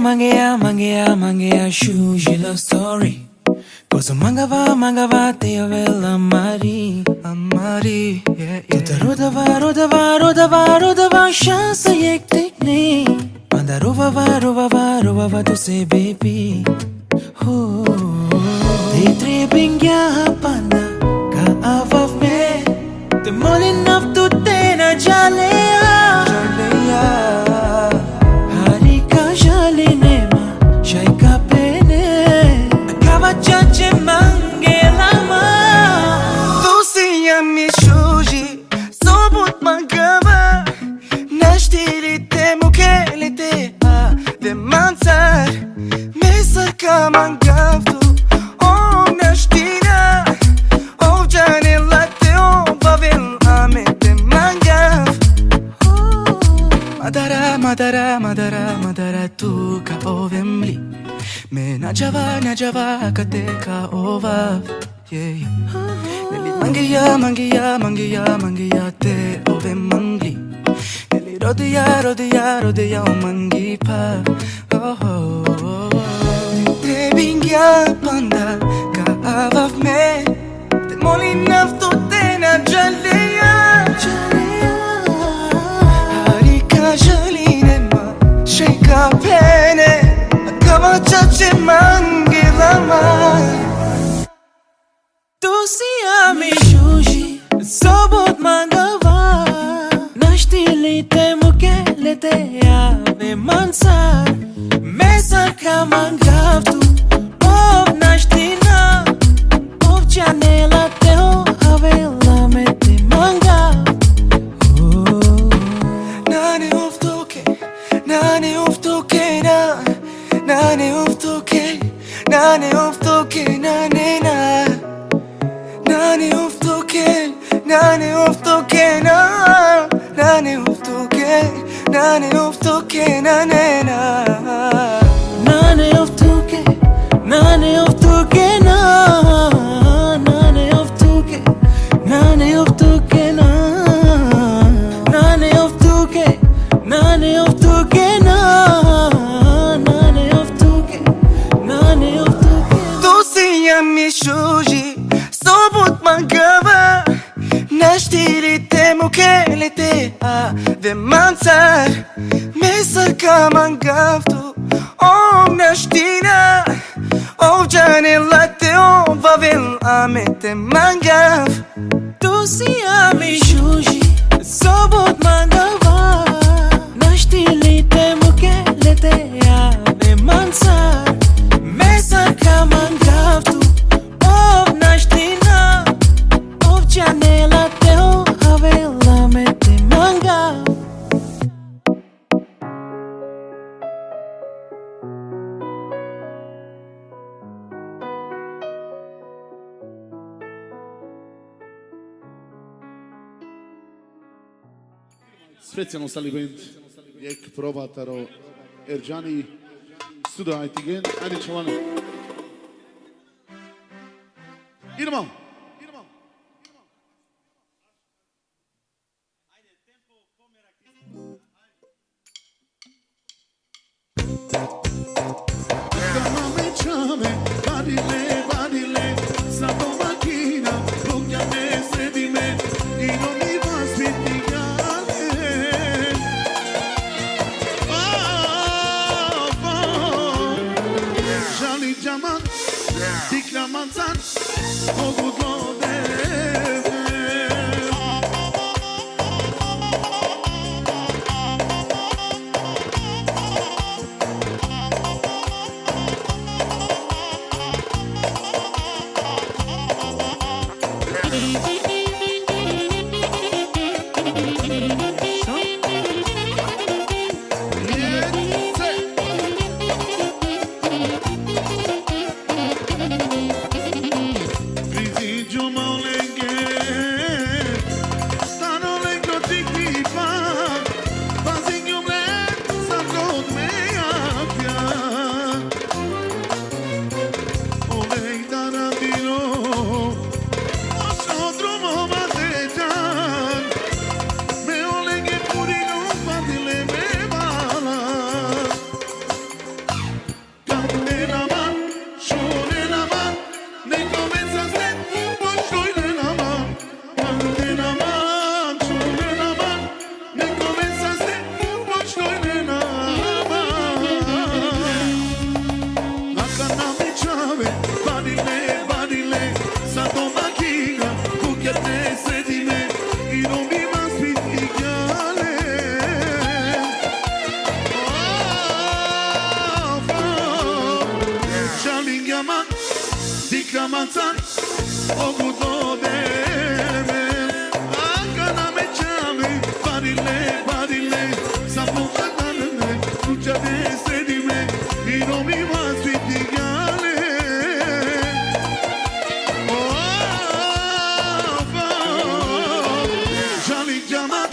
Mangea, Shuji love story. Cosa mangava, te avela amari, yeah. Tuta rodava, chance yek tekni. Manda rova, tu say baby. Oh, they tripping ya panda, ka avav me. The morning of to tena jalea. Harika jalinema, shaika pene. Akava chache mangelama. Tu si ami shuji, sobut mangava. Nashtili te mukele te a de mansar. Mesar ka mangavtu, oh nashtina. Oh janela te oh bavel ame te mangav. Madara tu ka ovemli. Me najava kate ka ovav. Yeah. Neli mangia te ove mangli. Neli rodia o mangi pa. Oh. Te bingya panda ka avav me. Te molinav tu te na jalea. Harika jalinema, shaika pene. Akava chache mangilama. Tu si ami shuji, sobot mangava. Nashtili te mukele te ave mansar. Mesar ka mangavtu, ov nashtina. Ov janela te ho avela me te mangav. Nane uftuke na. Nane uftuke na. Nane uftuke na na. Tu si ami shuji, sobut mangava. Nashtili te mukele te a de mansar. Mesar ka mangavtu, oh nashtina. Oh janela te oh vavel ame te mangav. Tu si ami shuji, sobot mangava. Nashtili te mukele te ave mansar. Mesar ka mangavtu, ov nashtina. Ov janela te ho avela me te mangav. Specijalno salivent, jek provataro Erjani studio ajtigen, ajde čalane. Idemo! Badile, sa to makina, lugja me sredi me, i non mi vas pitigale. Žali džaman, dikla manzan, mogu dode. Diklamazan ogudodeme Agana me chame Parile, parile Saputanane Lucha de sedime Y no mi más vitigale Jalik jamat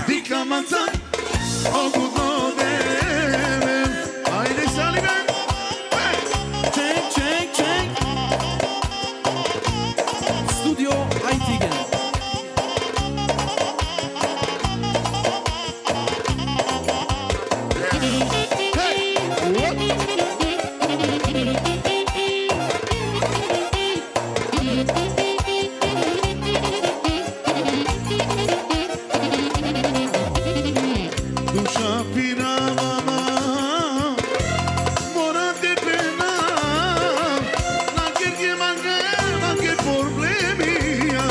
Diklamazan ogudodeme Haydi Saliben Check, check, check. Studio Aytigen. Dusha piravama Morate pena Na kerke manche problemia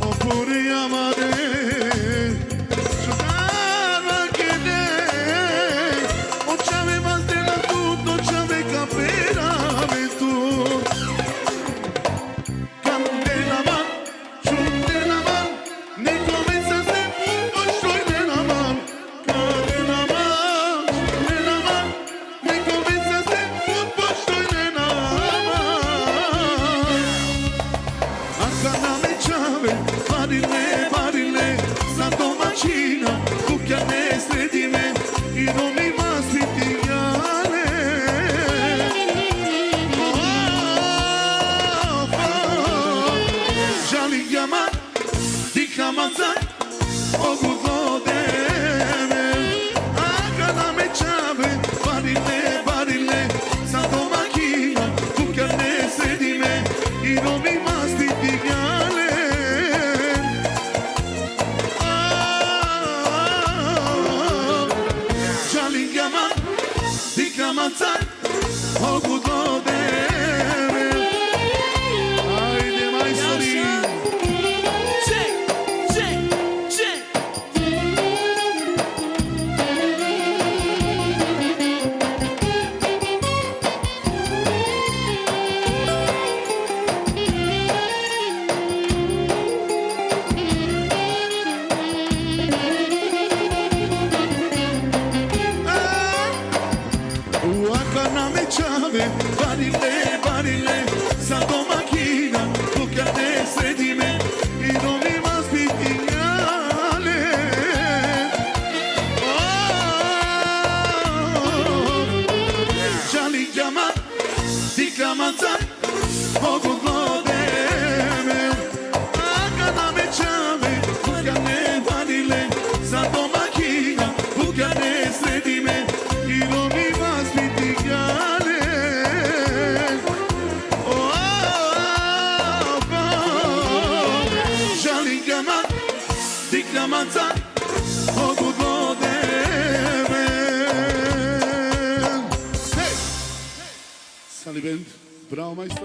Oppure amare Giocare che ne O c'aveva stella tutto C'aveva veramente Candela man Giunte man Ne comienza sempre Non sto nella man Candela man Nella man Ne comienza sempre Non sto nella man Accana me ciave Parile, parile Santo macina Cucchiane stredime I nomi mas vitigale Jalik yaman Diklamazan ogudodeme Accana me ciave Parile, parile Santo macina Cucchiane stredime I nomi mas vitigale Jalik yaman Diklamazan ogudodeme Haydi maestri Check, check, check. Accana me ciave Parile, parile Santo macchina Cucchiane sedime I nomi mas vitigale Jalik yaman Diklamazan ogudodeme Accana me ciave Cucchiane parile Santo macchina Cucchiane sedime I nomi mas vitigale Jalik yaman Diklamazan ogudodeme Hey! Salibend, bravo maestro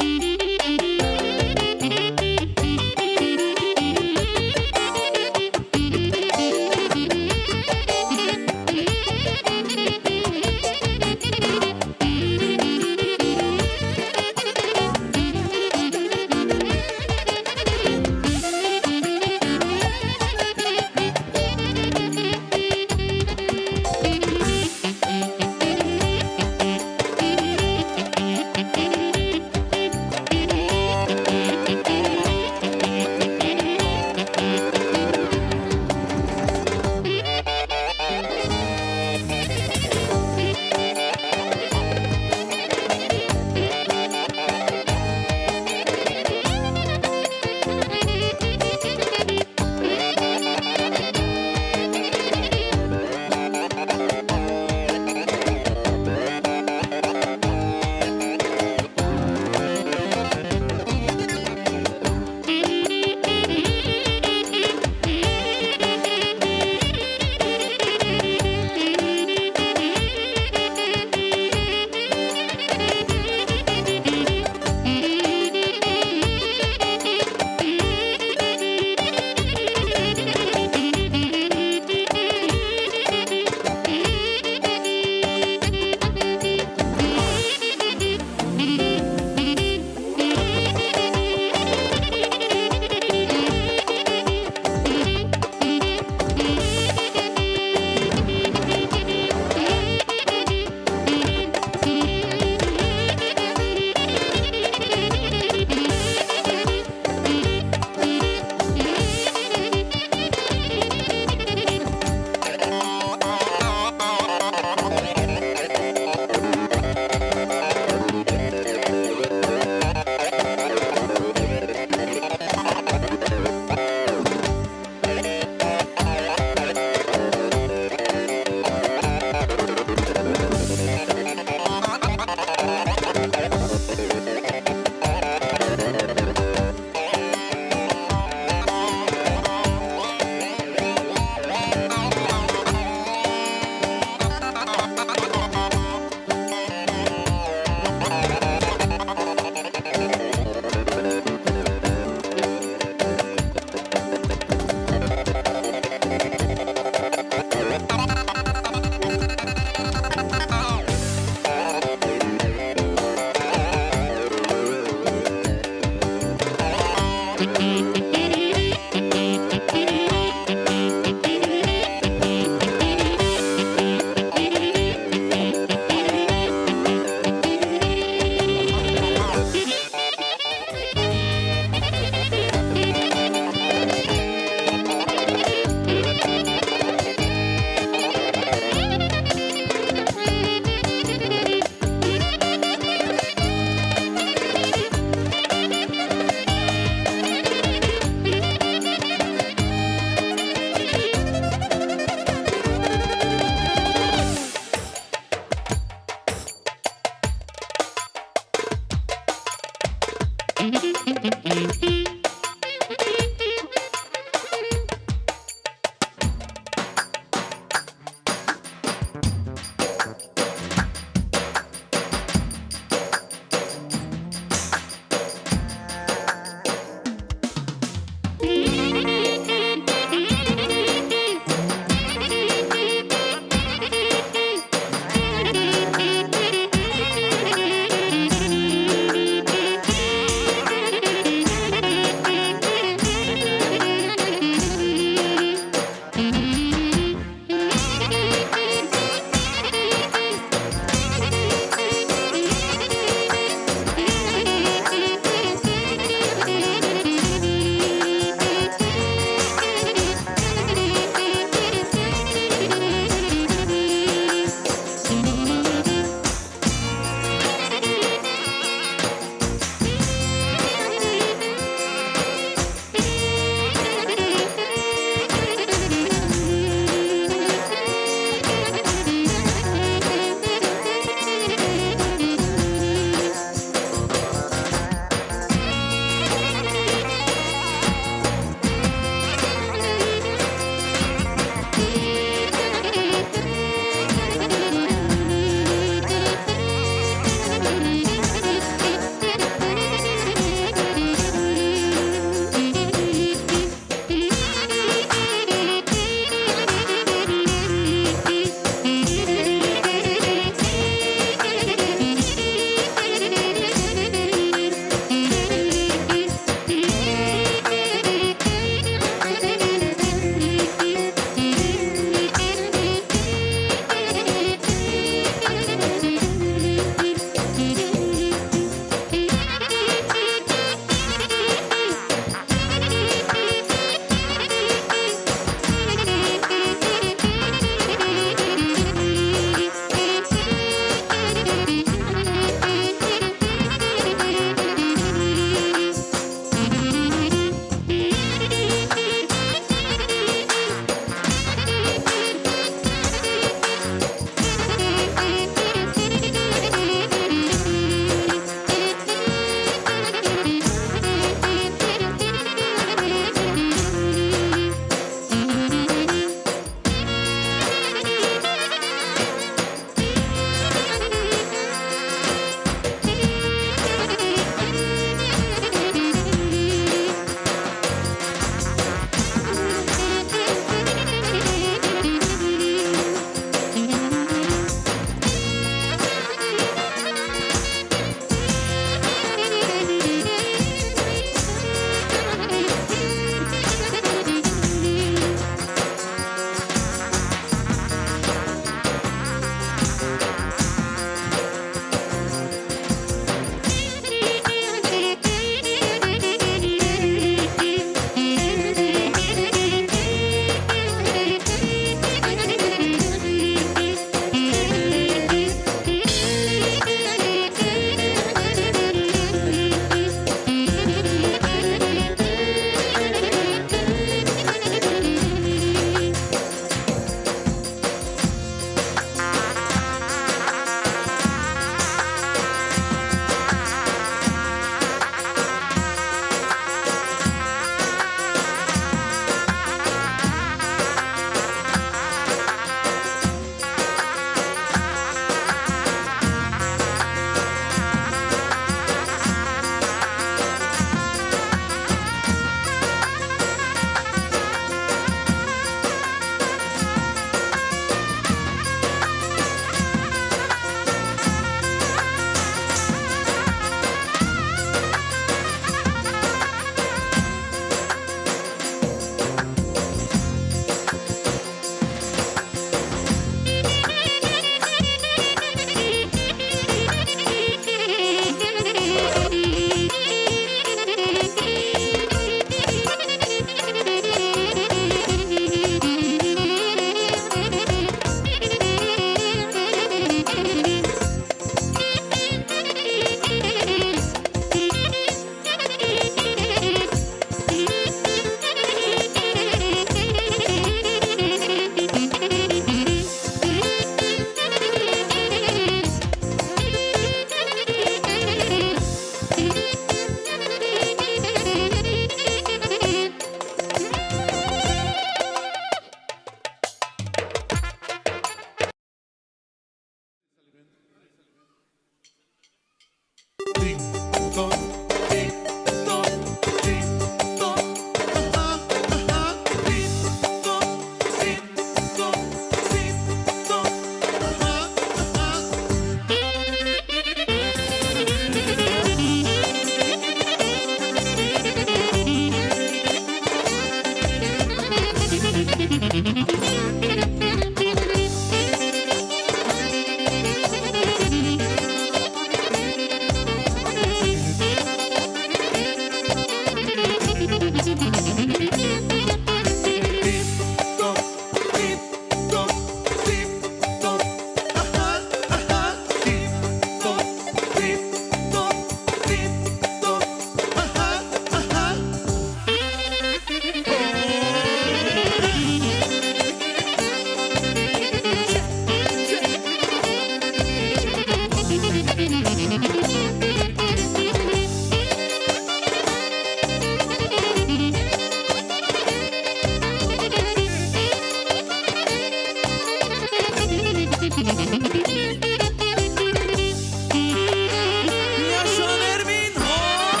Jasza Nermin, hop,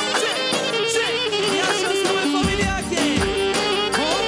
check. Jasza z nowym familiakiem. Hop.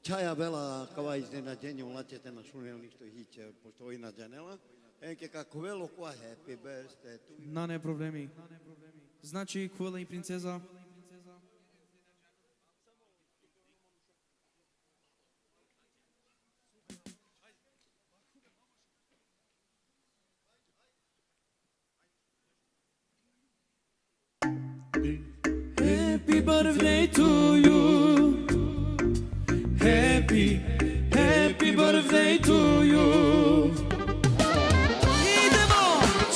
Čaja Bela, kao iznenađenje ulačete na šunelništu hiće, postoji na džanela. Enke kako velo qua happy birthday to you. Na ne problemi. Znači, Kvola i princeza. Happy birthday to you. Happy, happy birthday to you. Idemo!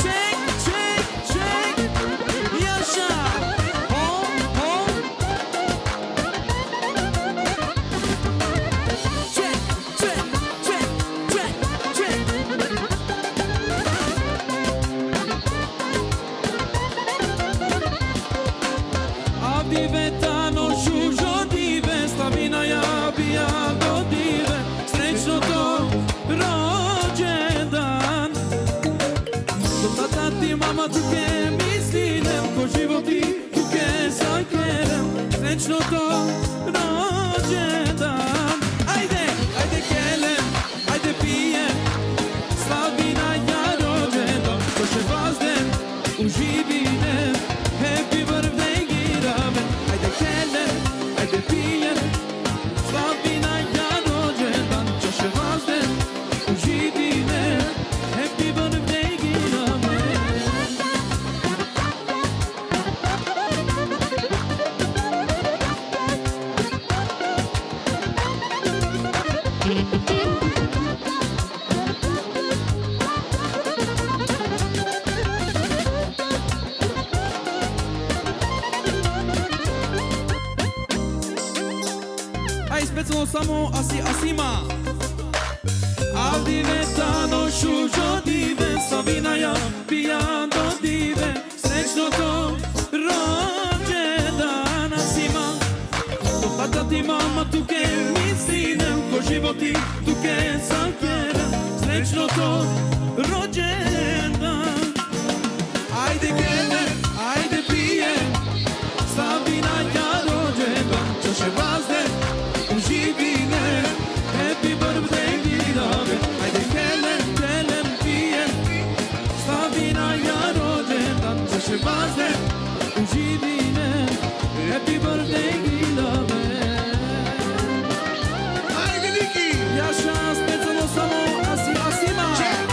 Check, check, check. Jasza! Hop, hop. Check, check, check, check, check. A divetano žužo dive, slavina ja bija do dive, srećno to rođendan. Do tata ti mama tuke mislinem, ko životi tuke sajkerem, srećno to rođendan. Ajde, ajde kelem, ajde pijem, slavina ja rođendan, ko še vazden uživinem, happy birthday girave. Ajde kelem, ajde pijem, slavina ja rođendan, ko še vazden uživinem, happy birthday girave. Aj specijalno samo Asima. Al diventano šužo dive, Slavina ja pija do dive, srećno to rođendana svima. Do tata ti mama tuke mi sine, ko životi tuke sam kjera, srećno to rođendan. Ajde kene, ajde pije, Slavina ja rođendan, čaše vazde uživine, happy birthday Vidave. Ajde kelen pije, Slavina ja rođendan, čaše vazde uživine, happy birthday Vidave. Ajde Niki! Jaša specijalno samo Asima. Check.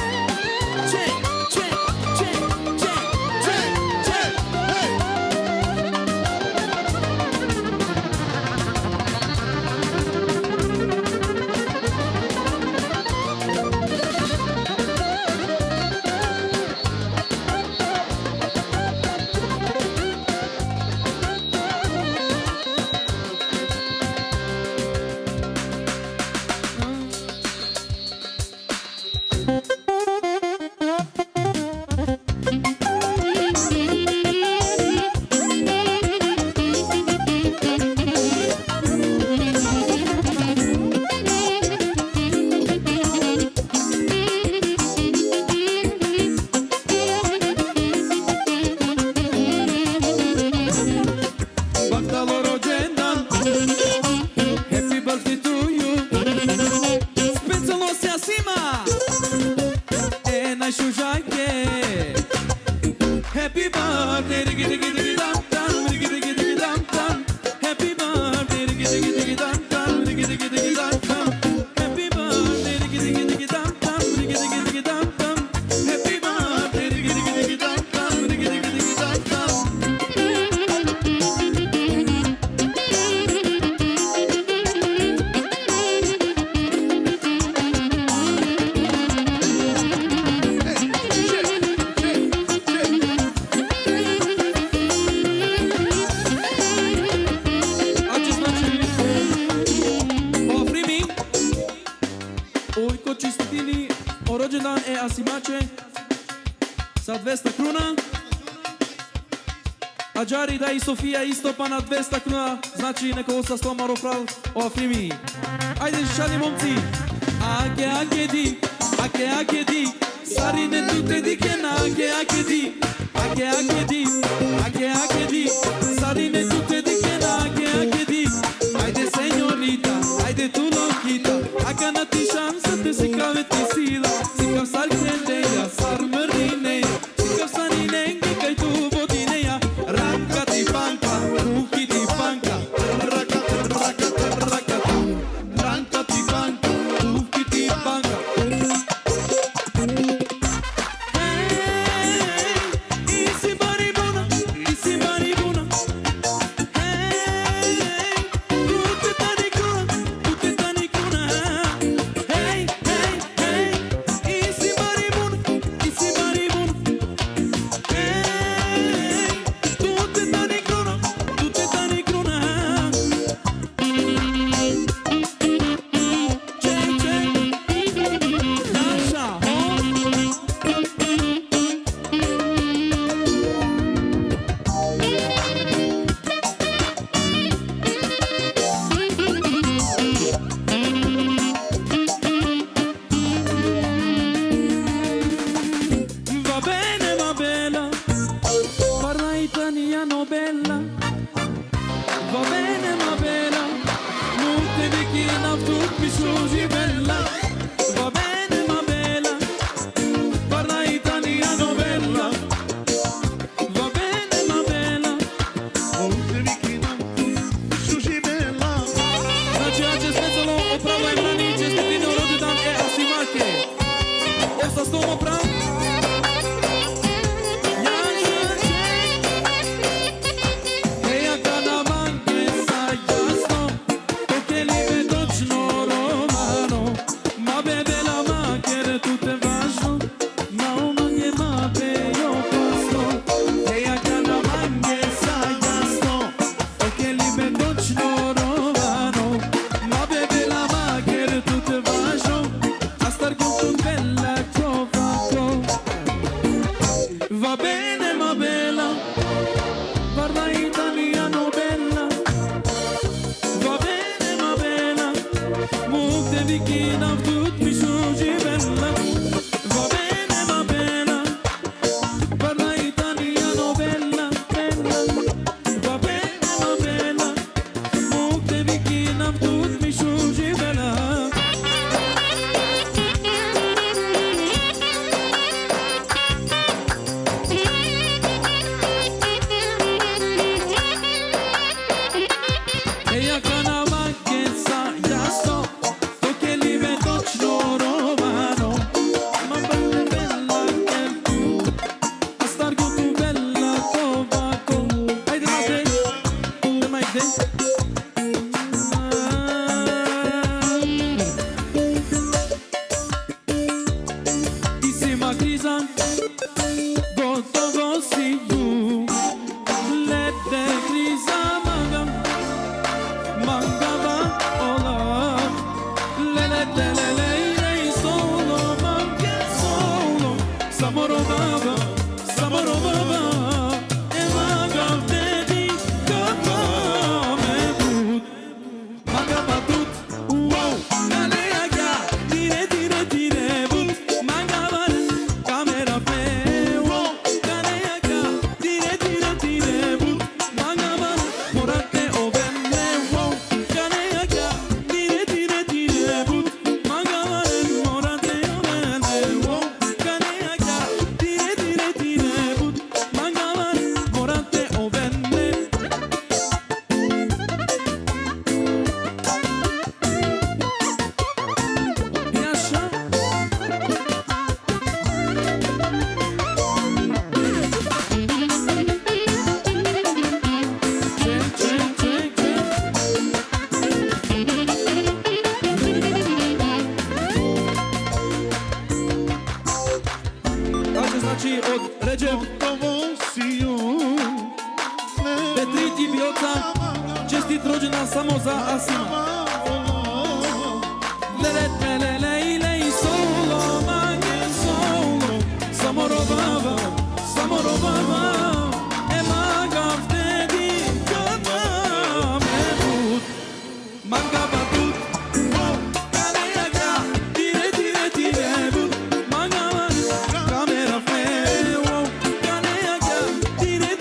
Ađari da i Sofija isto pa na 200 kuna, znači neko osta 100 marofral o Afrimi. Ajde šalje momci. Ake di, sarine tute dikena, ake di, sarine tute dikena, ake di. Ajde senjorita, ajde tu loquita, acá ti șansă te sicave ti sila, sicav sar credeia, sar mărdineia, sicav sarinengi cai tu botineia, rancati panca, ruchiti panca, rancati panca, ruchiti panca. Va bene ma bella, parla italiano bella. Va bene ma bella, multe vicina tut mi sugi bella. Va bene ma bella, parla italiano bella, bella. Va bene ma bella, multe vicina tut mi sugi bella. Ella canava che sa, ya so, lo che li vedo romano. Ma bella bella che tu, a star con tu bella tobacco. Hai de mai de? Isima criza, gotovo si you. Let the criza magam. Mangava ola, lele lele lele solo, manche solo, samoro baba, e magav dedi kama me tut, magava tut, wow, lale aga, dire but, magava camera pe, wow, lale aga, dire but, magava morate o belle, wow. Znači od Recep Petriti Bioca, čestit rođendan samo za Asima. Lele lele lele solo, mange solo, samoro baba, e magav dedi kama me tut, mangava tut, kane aga, dire but, mangava camera fe, kane aga, dire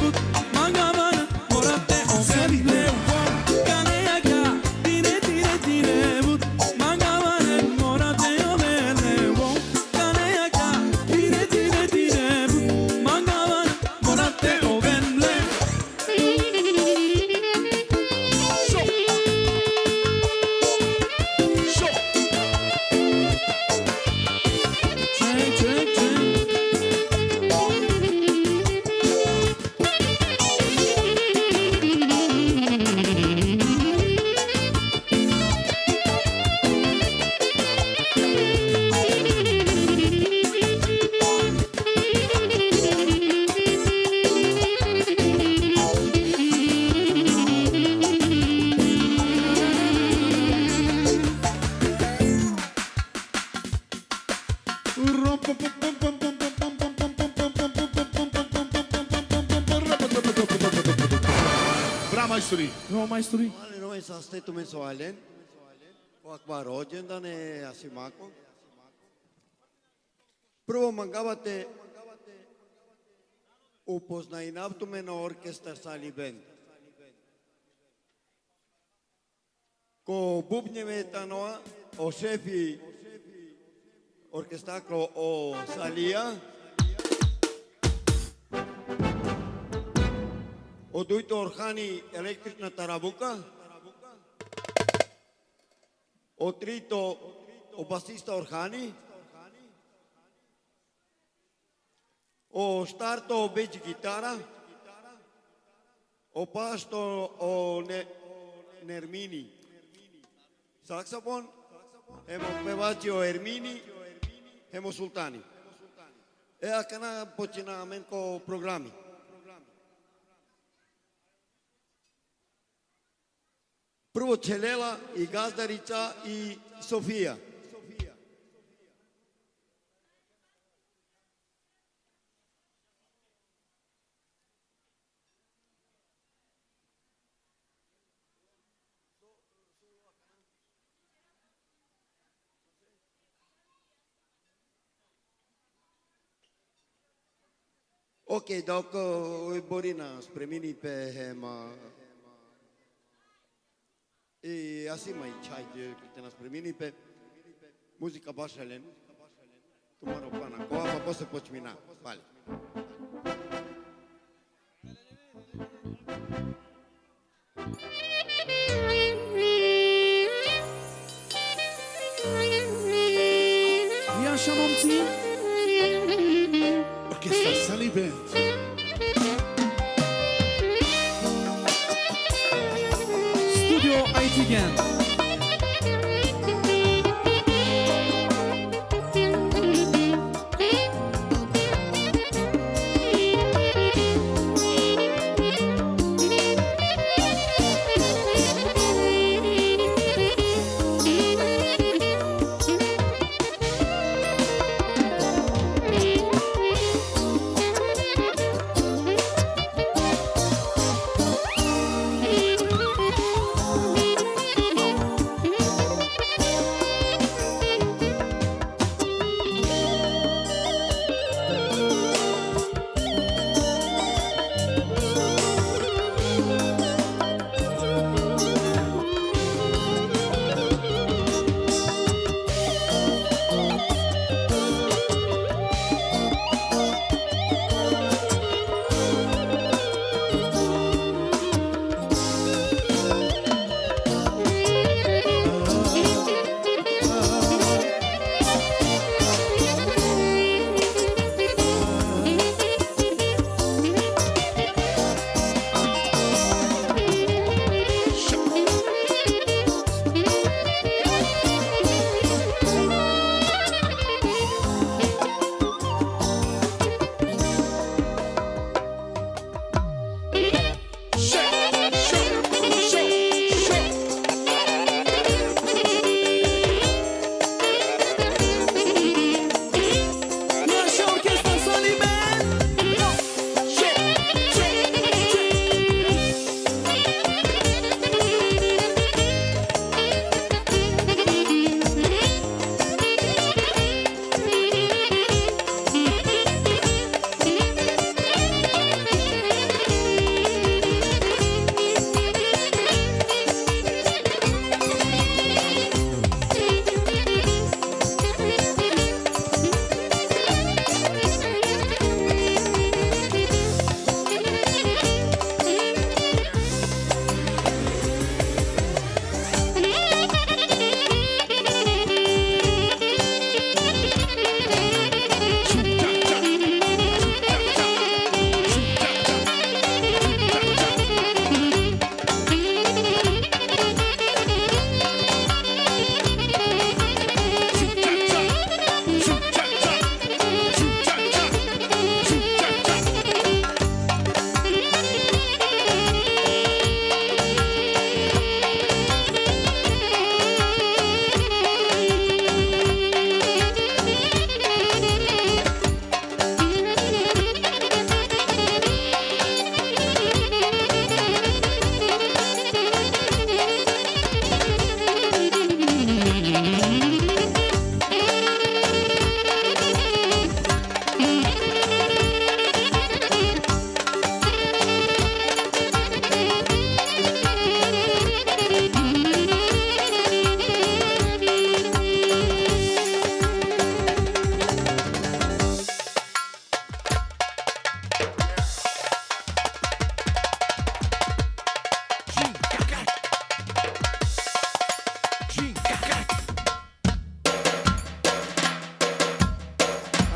but, mangava morate o belle, kane aga, dire but, mangava morate o belle, kane aga, dire but, mangava morate o belle. maestri. No, maestri. Ale noi sa stetu mensoalen. O akva rođendan je Asimako. Prvo mangavate upoznajnavtu me na orkestar Sali Band. Ko bubnjeve tanoa o šefi orkestaklo o Salija. O duito orhani električna tarabuka. O trito o basista orhani. O starto o beđi gitara. O pasto o Nermini. Saksafon. Hemo pevači o Ermini. Hemo sultani. Akana počinamo ko programi. Prvo Čelela i Gazdarica i Sofija. Ok, donc Borina spre mini pe hema. E assim mai chai de que nas spre mini pe música bașalen. Tu mă rog pana, cu apa poți să poți mina. Vale. Ia așa momții Orchestra Sally Band. Studio ITGen.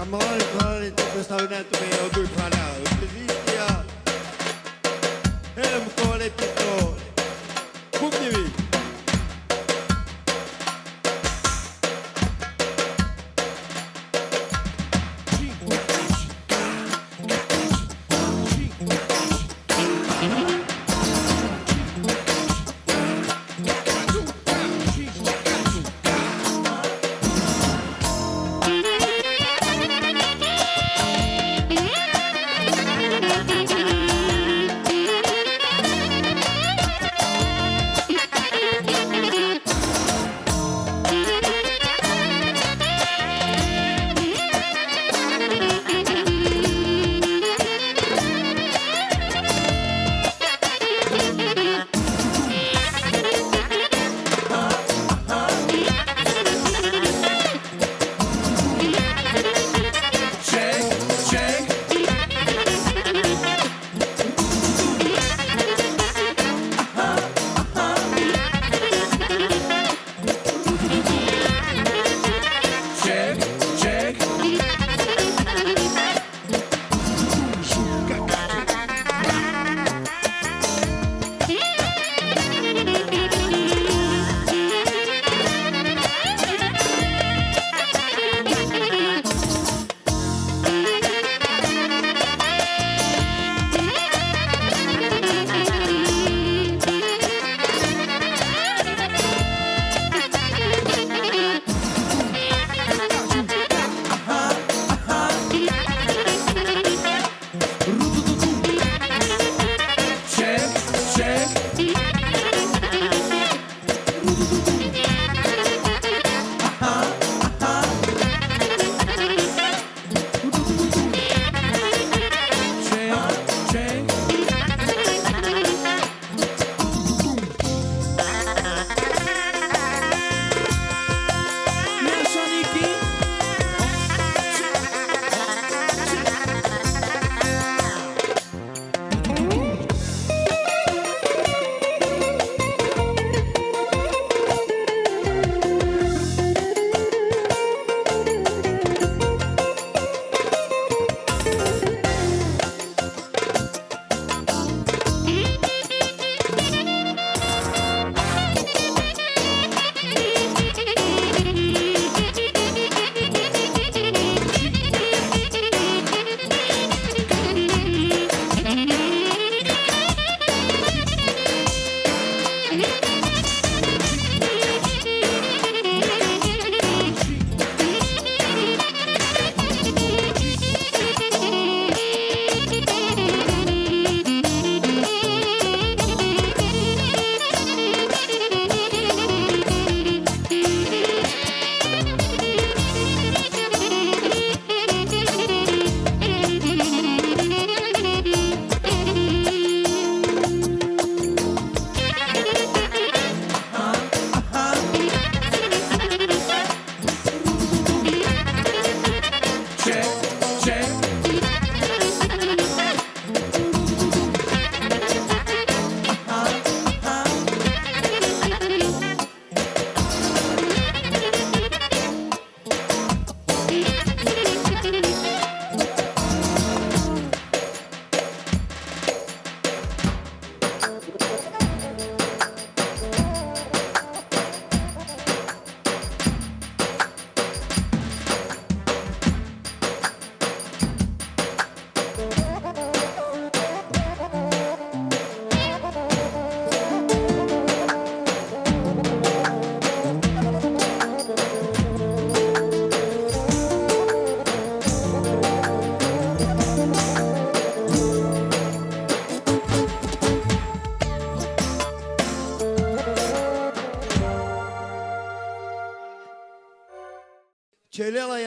Amor, questa un'altra me ho due parole. Utilizia Cole Tito. Bummi.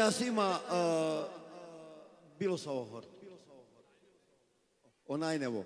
Asima bilo sa ohor. Onaj nevo.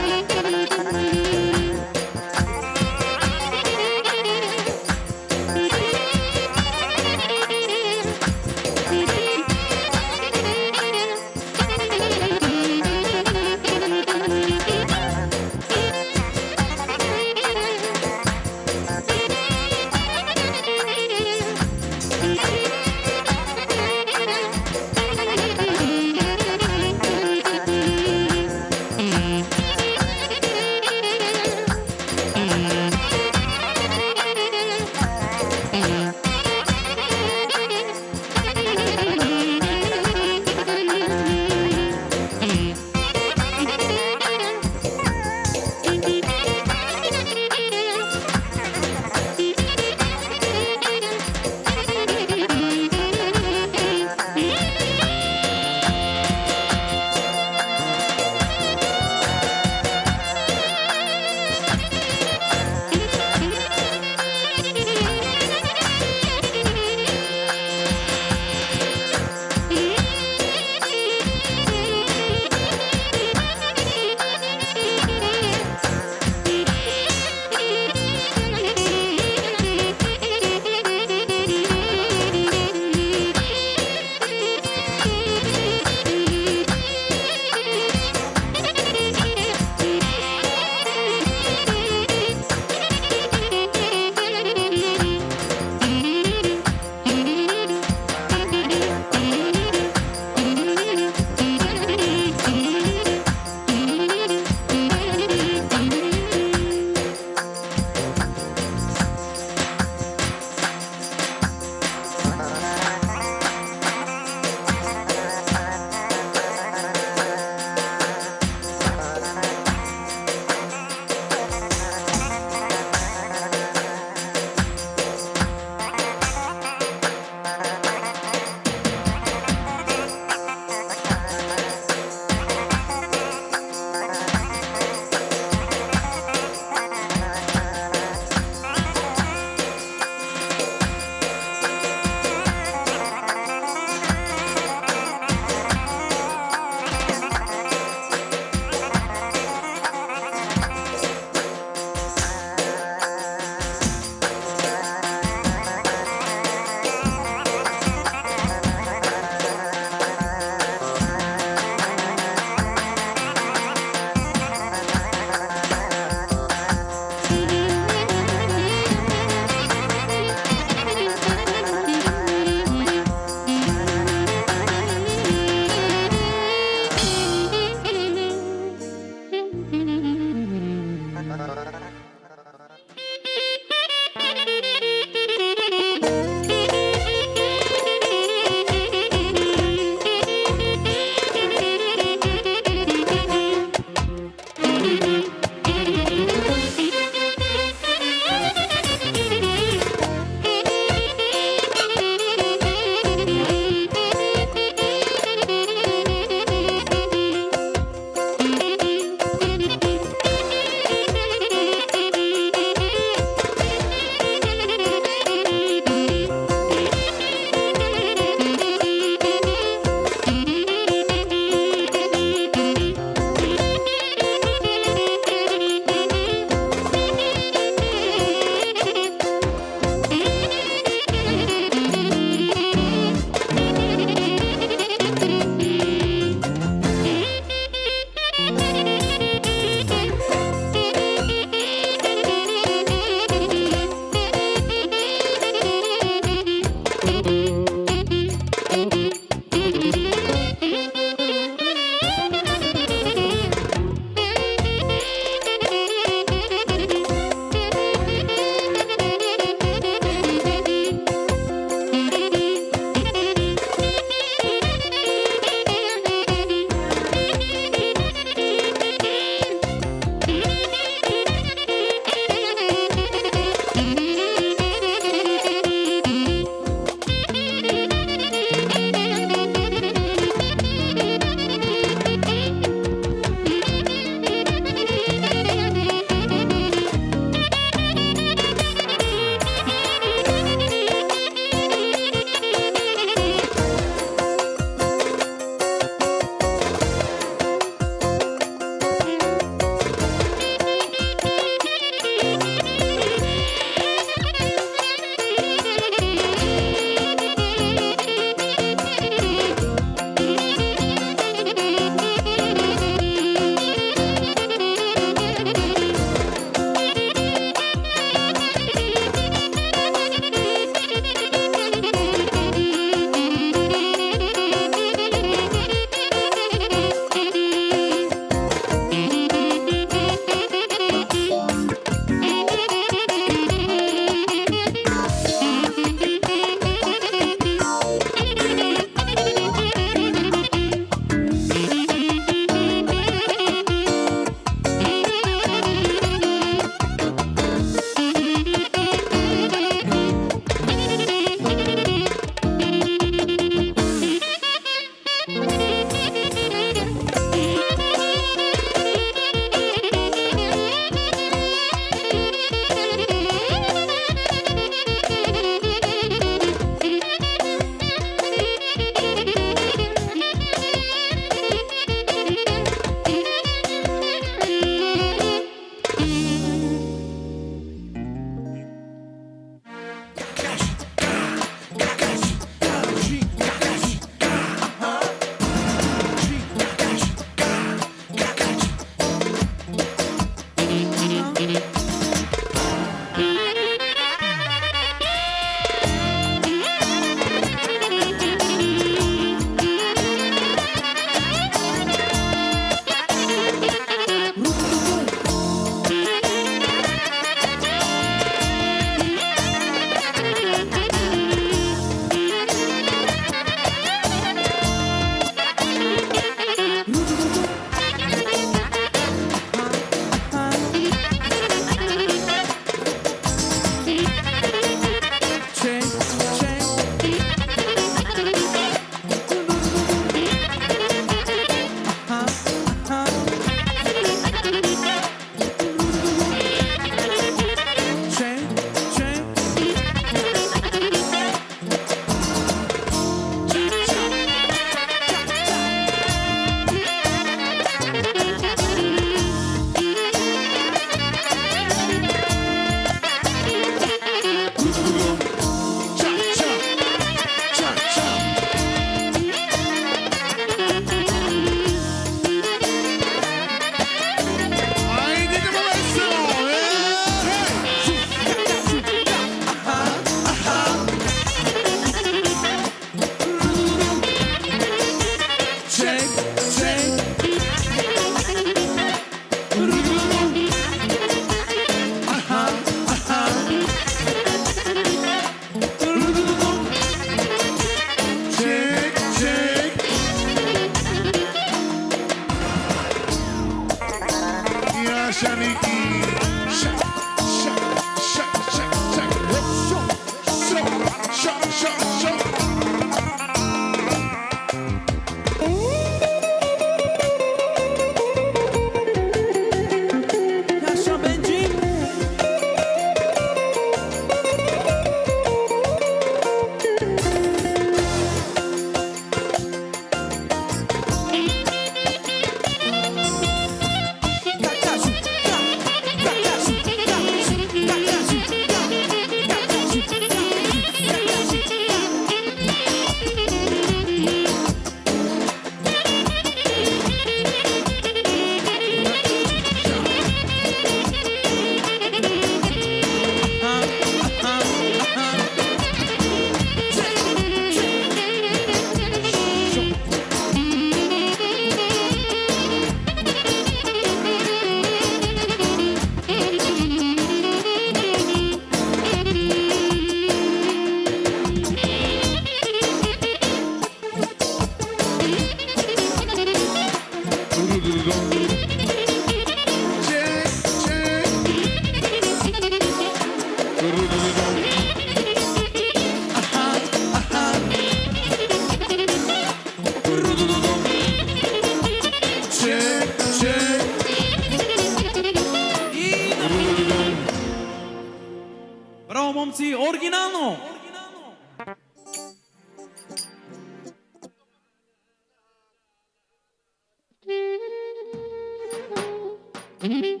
Haide,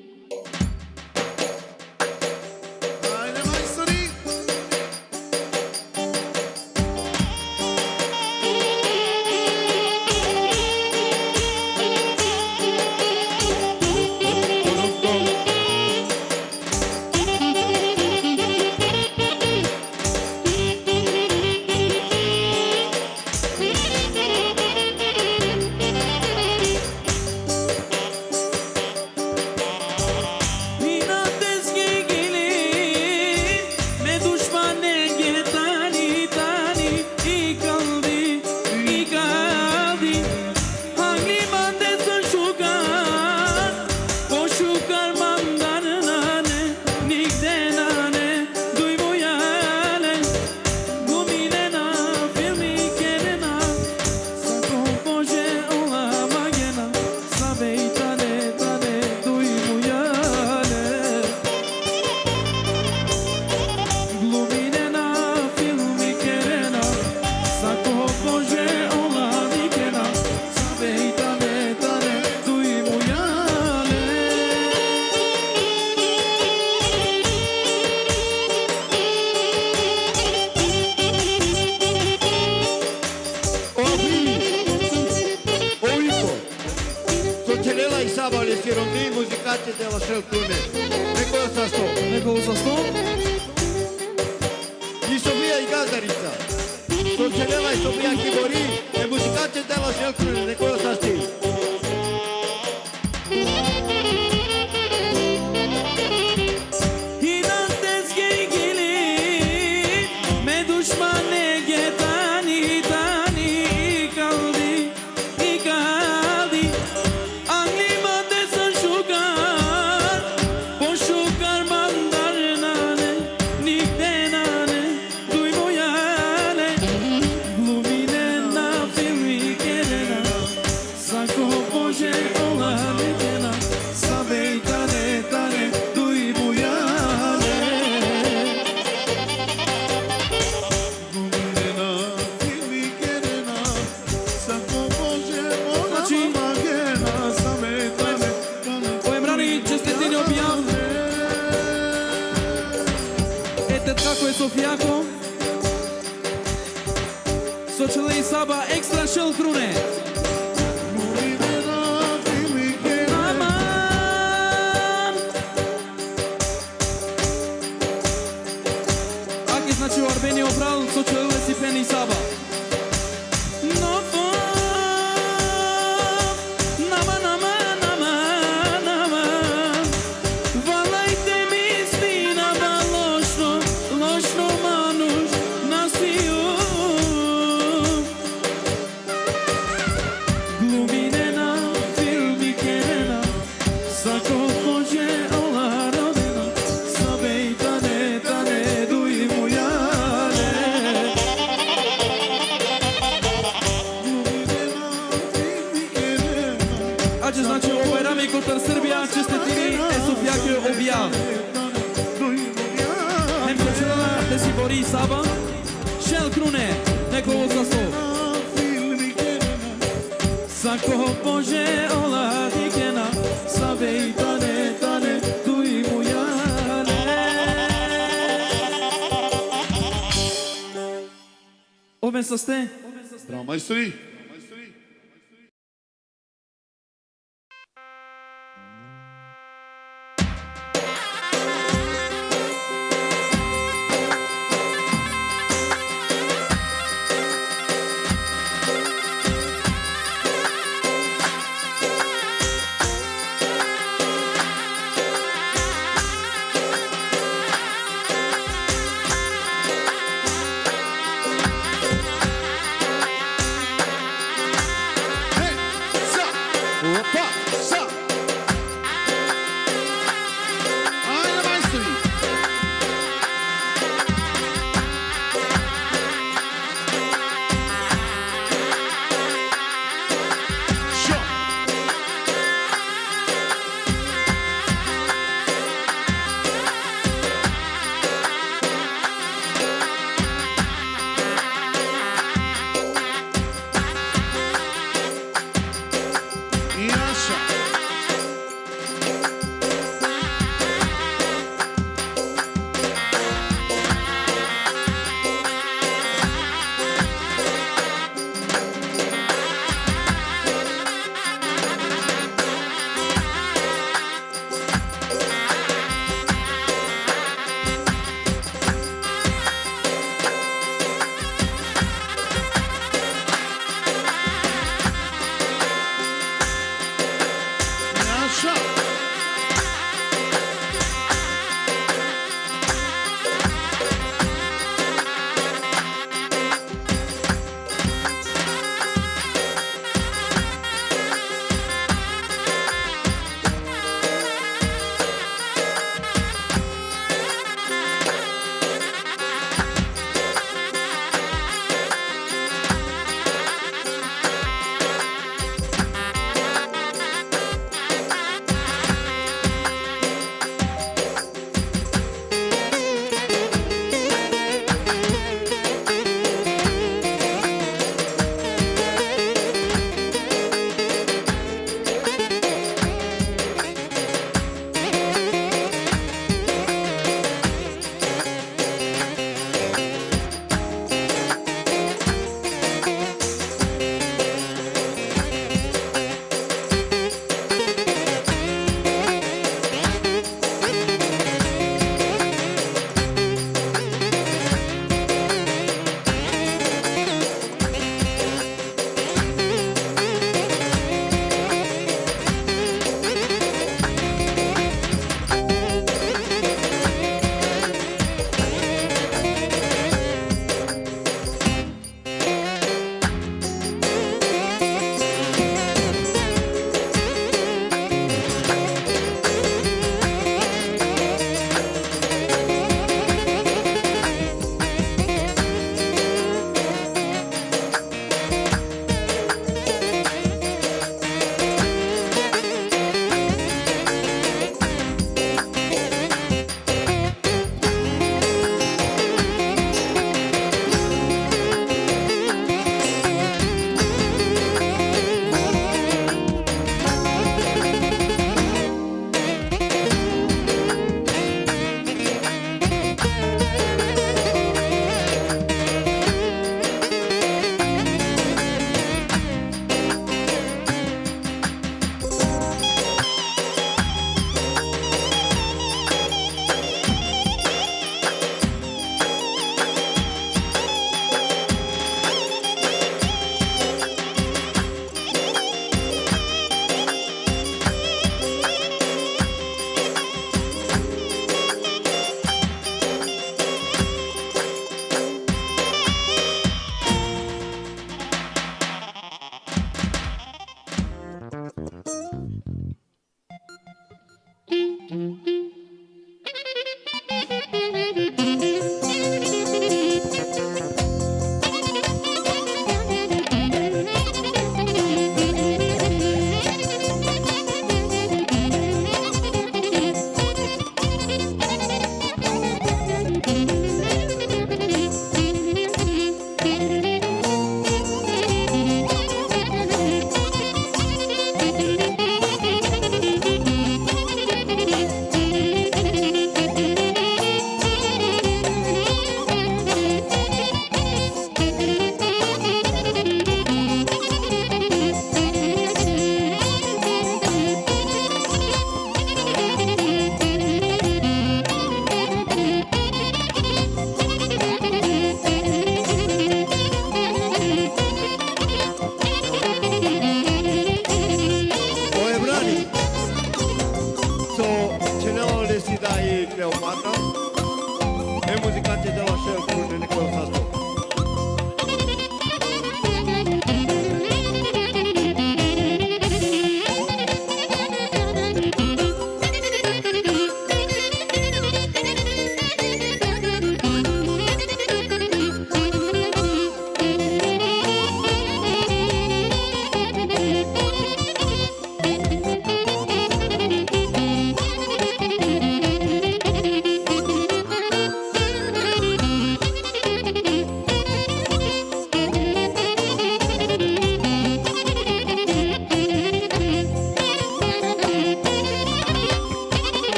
maestri! Muzicate della Sceltune. Ecco la sta sto. Nekoliko za sto. I Sofia i Gazarica. Sočelela i Sofia Kibori. E muzicate della Sceltune. Ecco la sta sti. Sofiako Sočele i Saba Ekstra Šel Krune Aman Aki znači u Arbeniji obral Sočele si Peni Saba Srbija, čestetini e Sofijake objav. Hem Sočelela da si bori Saba Šel Krune Nekoliko za sto. Sako Bože oladikena Sabe i tane, tane tu i mujane. Ove sa ste? Bravo, maestri!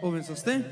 Oven soste.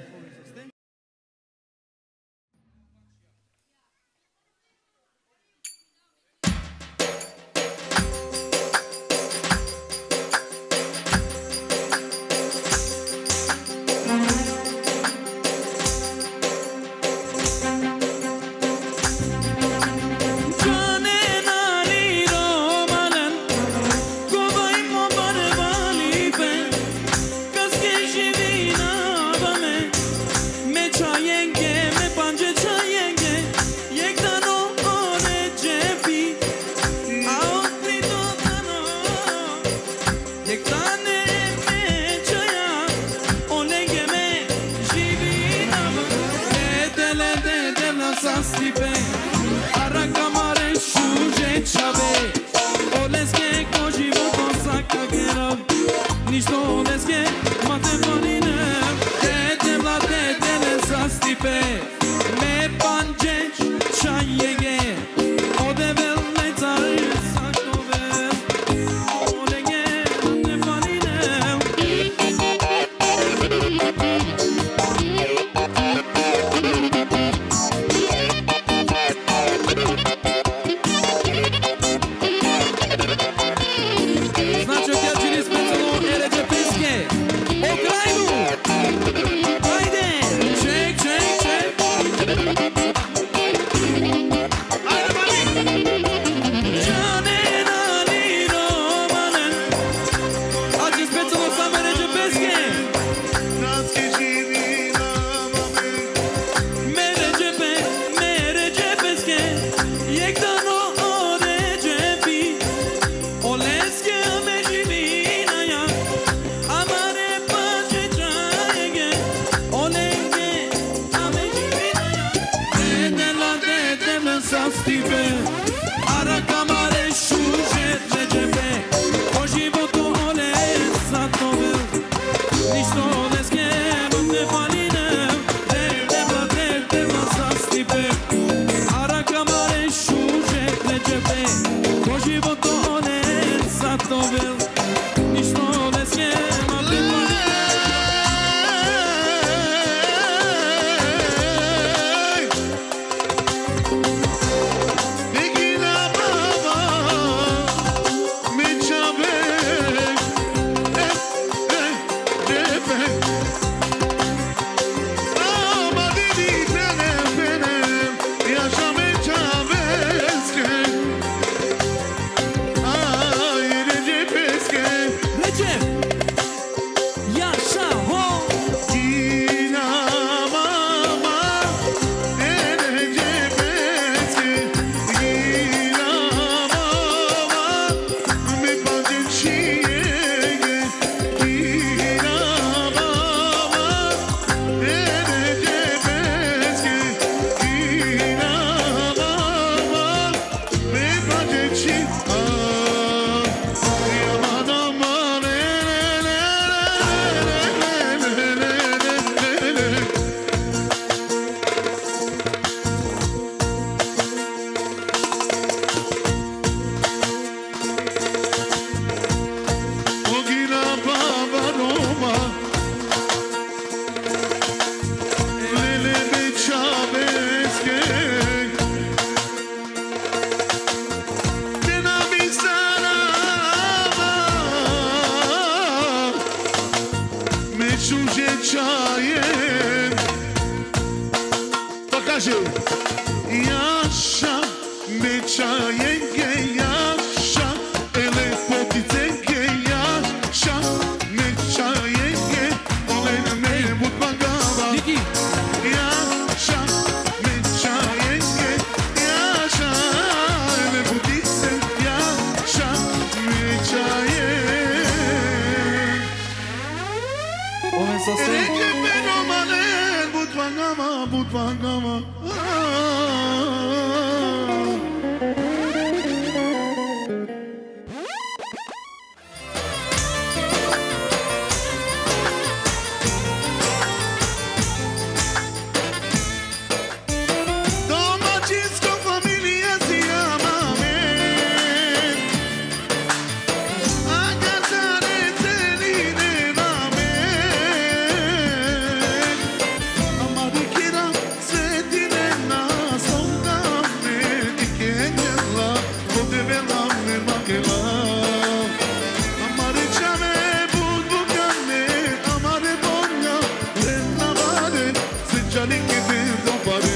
già che devo fare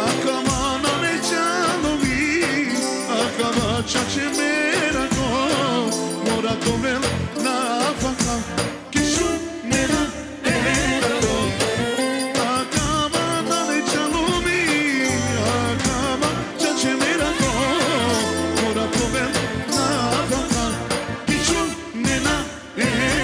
Akama non è già lui Akama c'è c'è meraco Mora come na faka Kishu nera ero Akama non è già lui Akama c'è c'è meraco Mora come na faka Kishu nera ero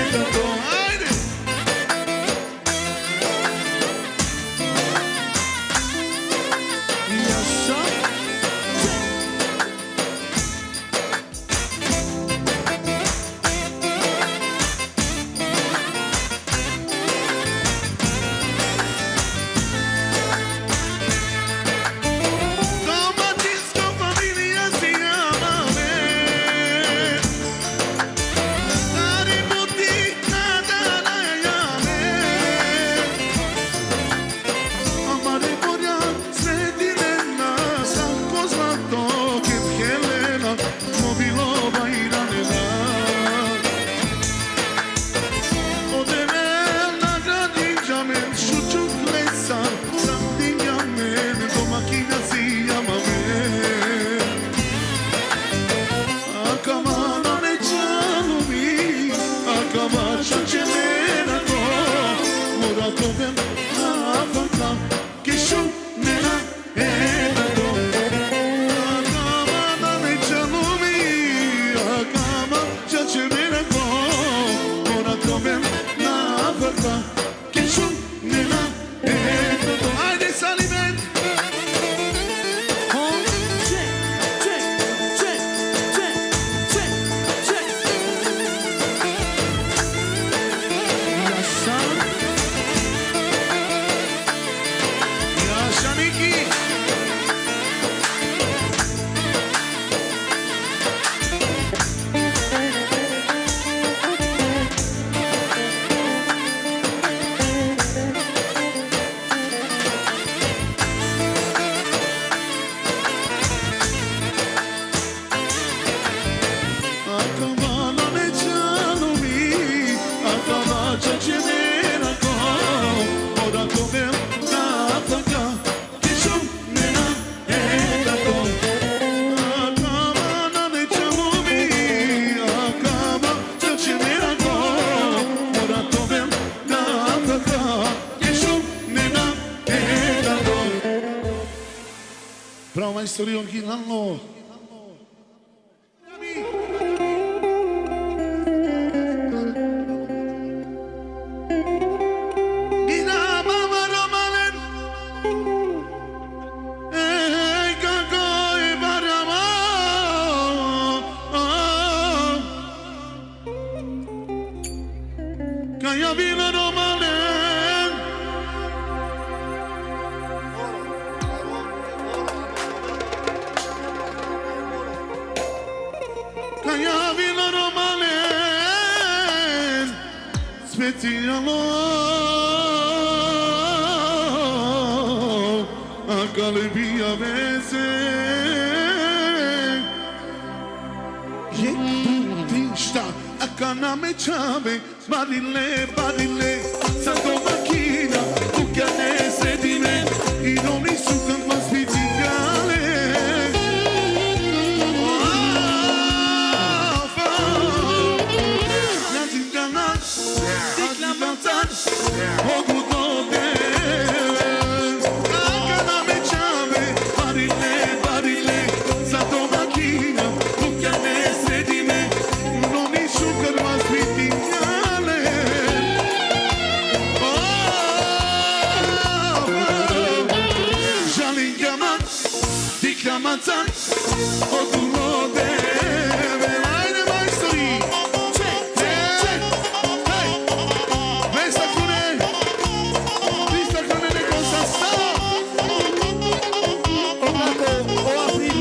Bravo maestro Rionchi, l'anno. Barile, barile, santo macchina, tu che adesso di me, i nomi su campo spiticale. La zingana, la manzana, o gudote. Akana me chame, barile, barile, santo macchina, tu che adesso di me, i nomi su campo spiticale. Manzan, o tu no debe, haydi maestri, vesta con ne cosa sta. O Marco, o April,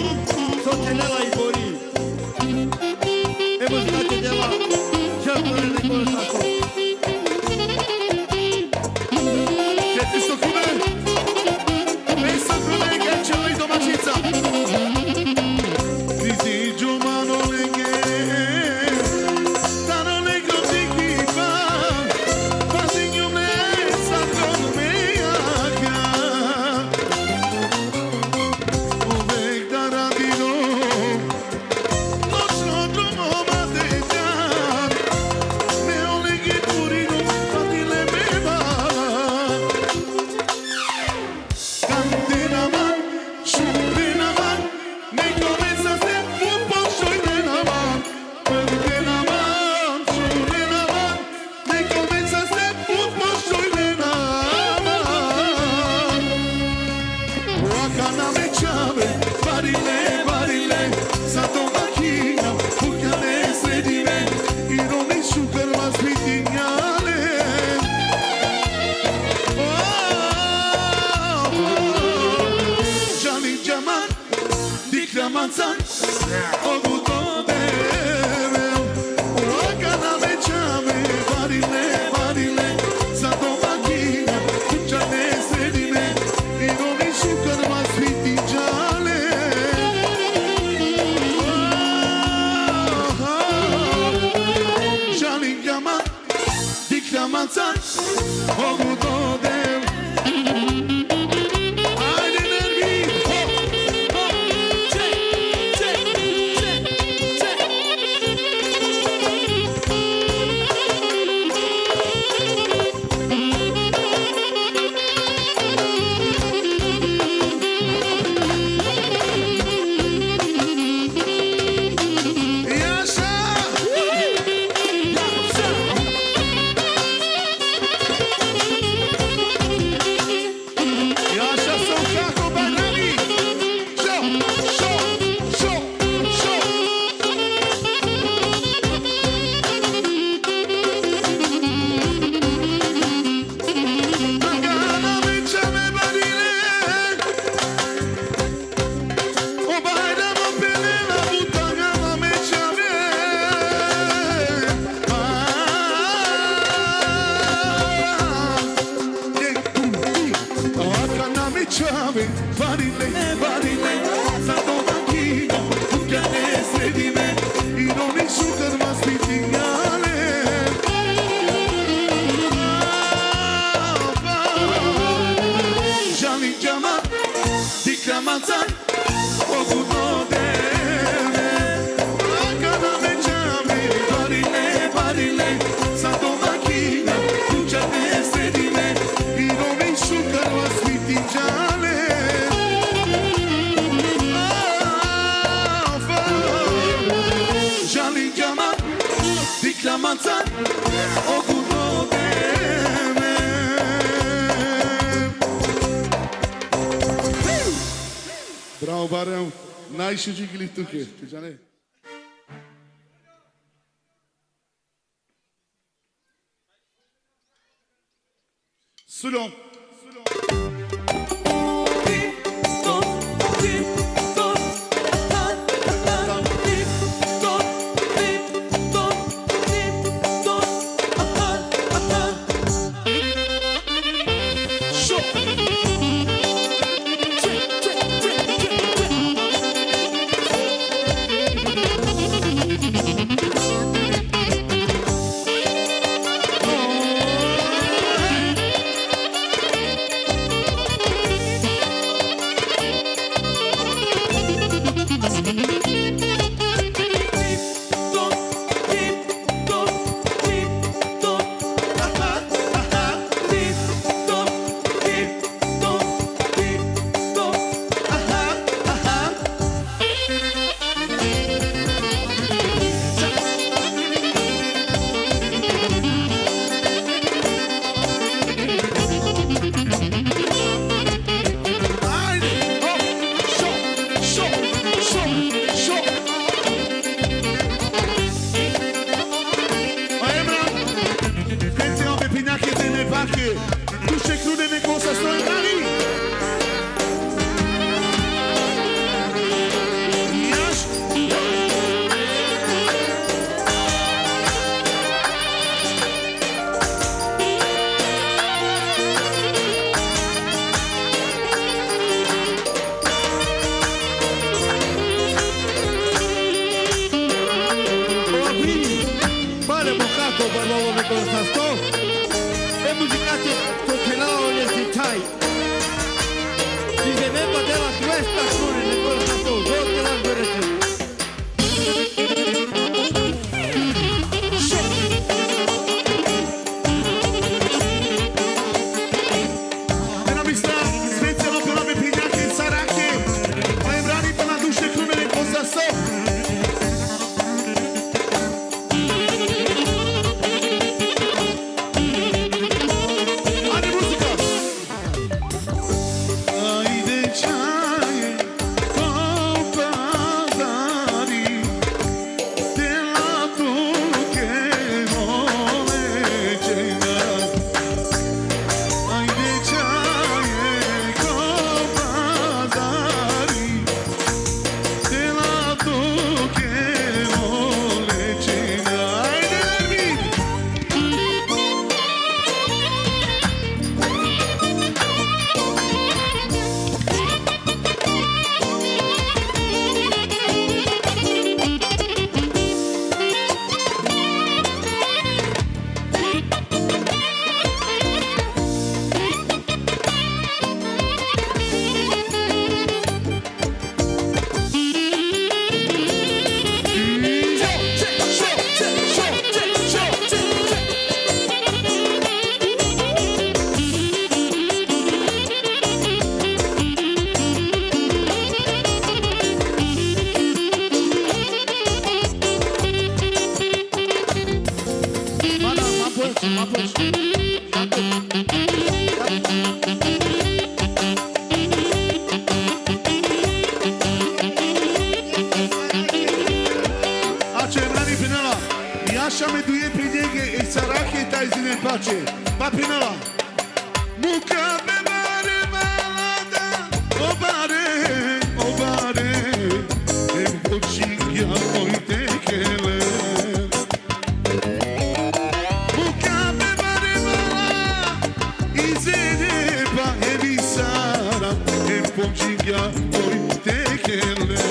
sosteneva i bori. E voi state della, certo ne cosa sta. Che ti sto con me? Vesta con ne che c'è lei domacizza. Diclamațan O gutodem Haide nervii Hop, hop Check, check, check, check Varile, varile, stato banchino, tu che ne di me, io non mi sugar ma spittingale. Jali jama, diclamațan, o gutodeme, acana me jame, varile, varile, stato banchino, tu che ne di me, io non mi sugar ma spittingale. Diclamațan, o gutodeme Bravo, Barão, n-ai și jiglituke, Tijane Sulon Acemrani Pinela, Iașa me duie prideghe, e sărache tai zine în pace. Pa Pinela. Muca be bare malada, o bare, e pochinghia oite chele. Muca be bare malada, izene pa e visara, e pochinghia oite chele.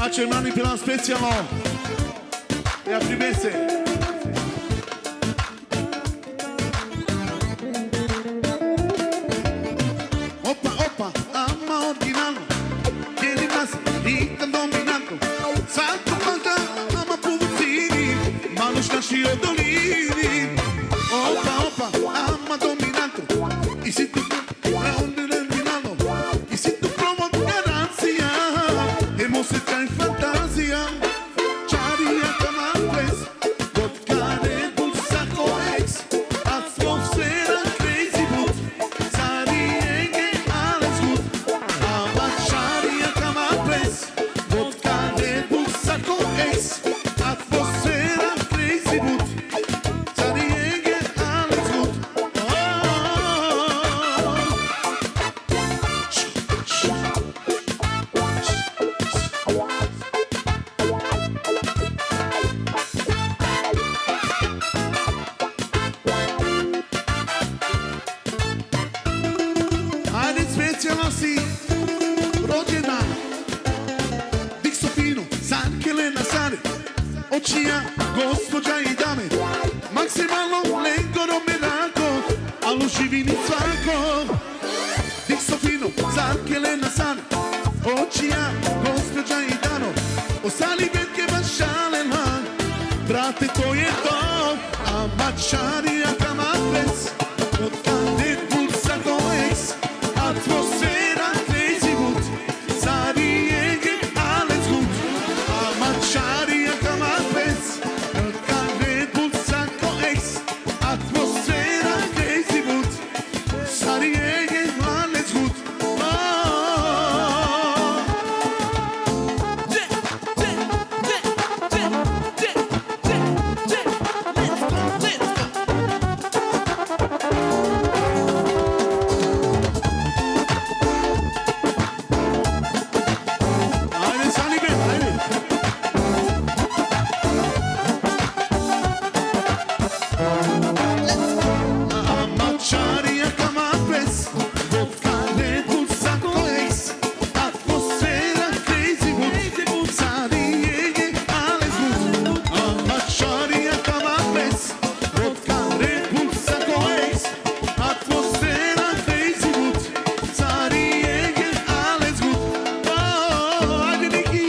Acel mani pe la specijalno. Ja primese. Opa, opa, ama originalno. Chiedi mas, vita dominato. Salto falta, ama puvuzini. Maluška šiodolini. Opa, opa, ama dominato. I si tu, originalno. I si tu provo garanzia. E musica in fantasia. Čarija kamaples. Vodka Red Bull Sako X. Atmosfera crazy boot. Sarijege alles gut. Aber Čarija kamaples. Vodka Red Bull Sako X. Atmosfera crazy boot. Sarijege alles gut. Haideți specijalno si rođendan. Dik Sofino, Sankele na sare. Očija, gospođa i dame. Maksimalno legoro merako, ali živini svako. Dik Sofino, Sankele na sare. Očija, gospođa i dano. Ostali betke baš šalena. Brate, to je to. A mačarija kamapes. Vodka Red Bull Sako X. Atmosfera crazy good. Sarijege alles gut. A mačarija kamapes. Vodka Red Bull Sako X. Atmosfera crazy good. Sarijege alles gut. Hajde, Salibe, hajde. Mačarija kamapes. Vodka Red Bull Sako X. Atmosfera crazy good. Sarijege alles gut. Mačarija kamapes. Vodka Red Bull Sako X. Atmosfera crazy good. Sarijege alles gut. Hajde, Niki.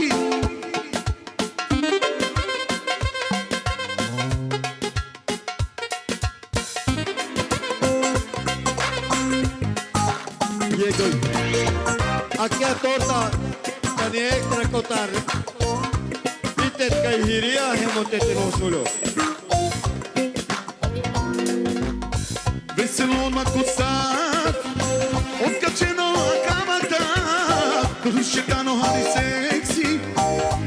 Diego, aquí a torta, tani extra cotar. Pitet kai hiria hemotete no sulo. Veselo na costat. Od kačeno kamata. Rušetano hari seksi.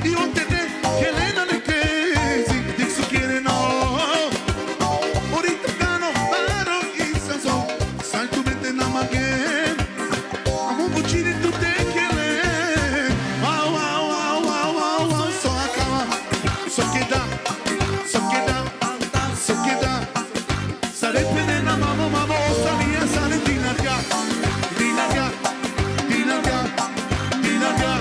I on tete Helena ne crazy. Dik su quiere no. Ahorita gano paro y sanzo. Sai tu mente na maguen. Amo bucini tu te quiere. Wow, wow, wow, wow, wow, wow. So acaba. So queda. So queda. So queda. Sarebbe nella mamma mamma. Salia sale dinaga. Dinaga. Dinaga. Dinaga.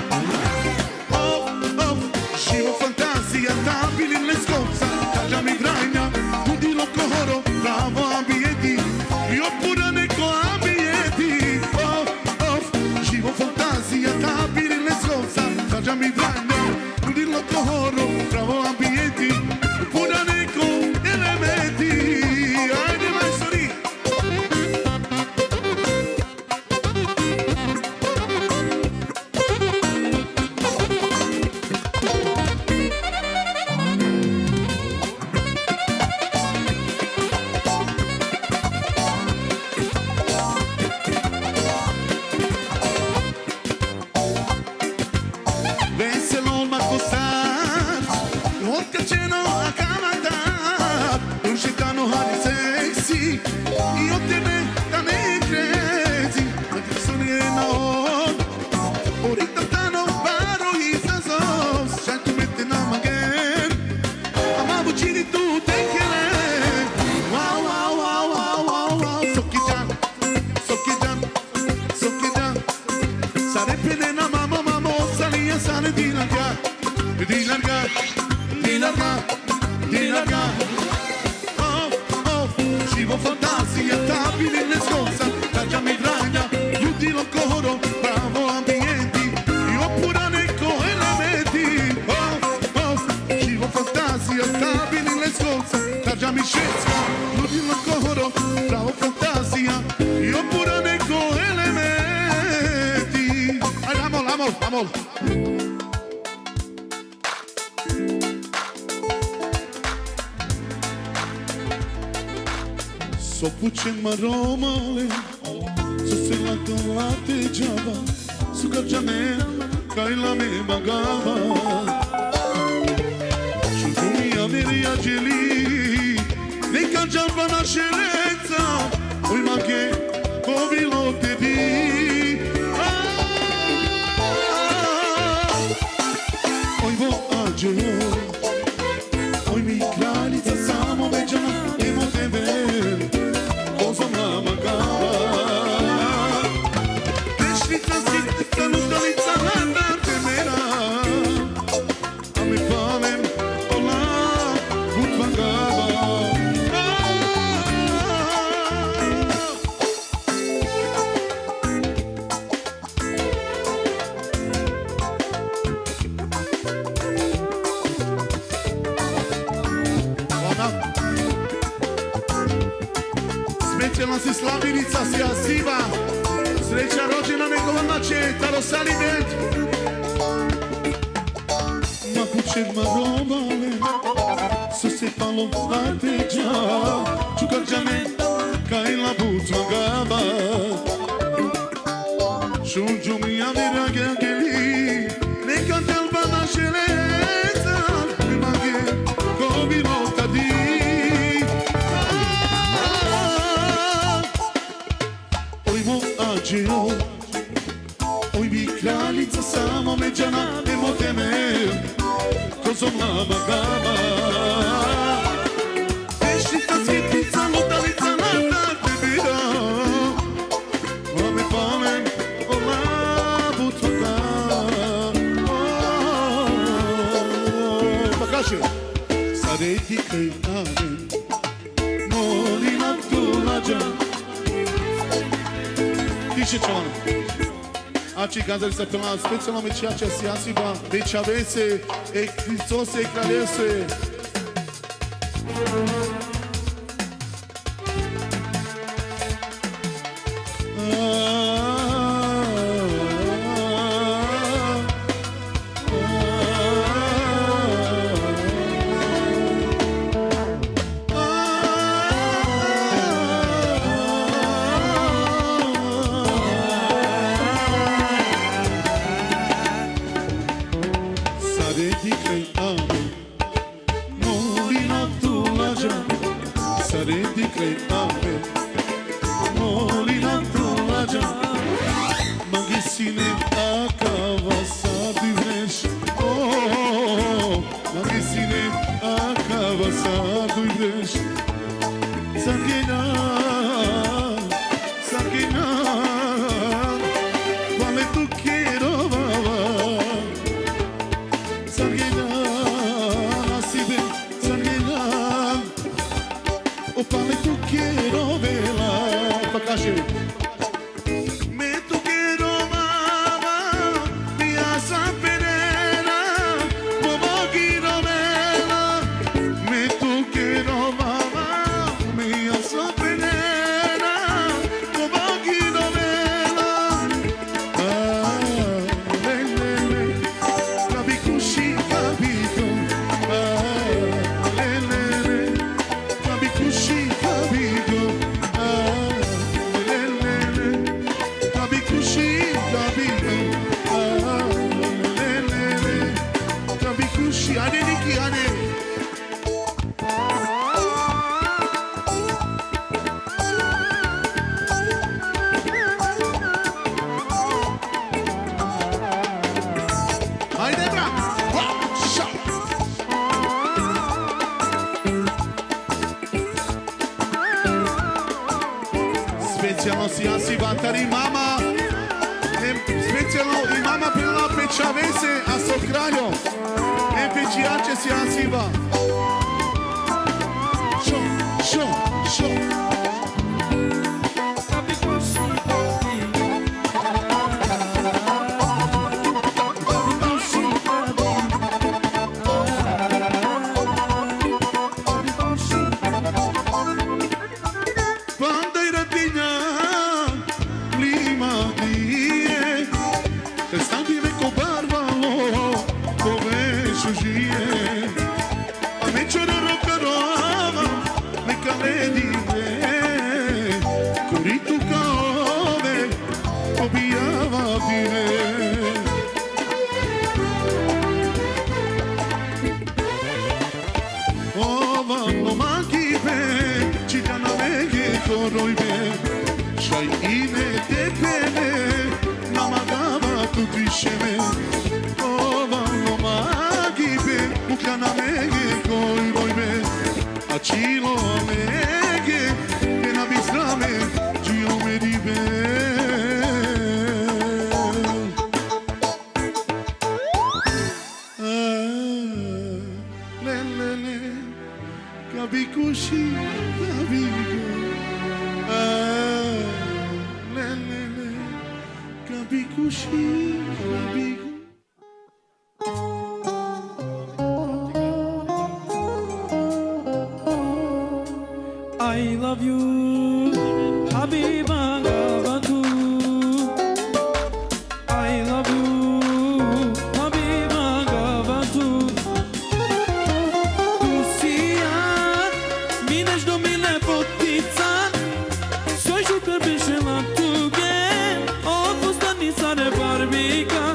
Oh, oh. Scivo fantasia. Tabili le scorsa. Già mi vragna. Tu di loco horo. Bravo ambienti. Io pure ne co ambienti. Oh, oh. Scivo fantasia. Tabili le scorsa. Già mi vragna. Tu di loco horo. Bravo ambienti. Pure ne co elementi. Hajde, majstori. Veselo ma costat. Vodka ceno a kamata. Rušetano hari seksi. I od tebe da ne crazy. Da ti sono na on. Ahorita tano paro y sanzos. Sai tu mente na maguen. Ama bucini tu te quiere. Wow, wow, wow, wow, wow, wow. So que ya. So que ya. So que ya. Sarebbe nella mamma mamma. Salia sale di là. di larga, di larga, di larga. Oh, oh, scivo fantasia, tabili le scorsa, la già mi dragna, io ti lo coro, bravo ambienti, io pure ne elementi. Oh, oh, scivo fantasia, tabili le scorsa, la già mi scesca, io ti lo coro, bravo fantasia, io pure ne elementi. Amor, amor, amor. So puțin maromale, so se la toate java, su carjane, kai la me magava. Shukumi averia geli, ne carjava na scelenza, oi maghe, covilo te di. Oi vo ageo, oi mi kraljica samo veđana, emo tebe. Specijalno si Slavinica, si Asiva. Sreća rođena nekova nače, Taro Salibet. Ma pučer ma robale, su se palo vateđa, čukarđane, kaj la but magaba. Šunđu mi avira geli, neka telba na železa, image, ko bilo tadi. Oj bi kraljica samo međana, nemo teme, ko som lama gama. Vešnica, svjetnica, lutalica, lata te bira, a me palem, o labu tvoga. Pa kaže, sareti kaj amen, molim Abdulađa. Dice Ciano, Aci Gazali să pe la specială me ceea ce se asiba, deci avese, e Hristos e clarese. Specijalno si Asi Vatari mama, specijalno i mama. Mama per la peciavese a socraio e peciace si asiva. Show. I love you, Habiba Gavatu. I love you, Habiba Gavatu. Tu sia, minești domine potița, să-i jucă bișe la tuge, o fustă nisare barbica,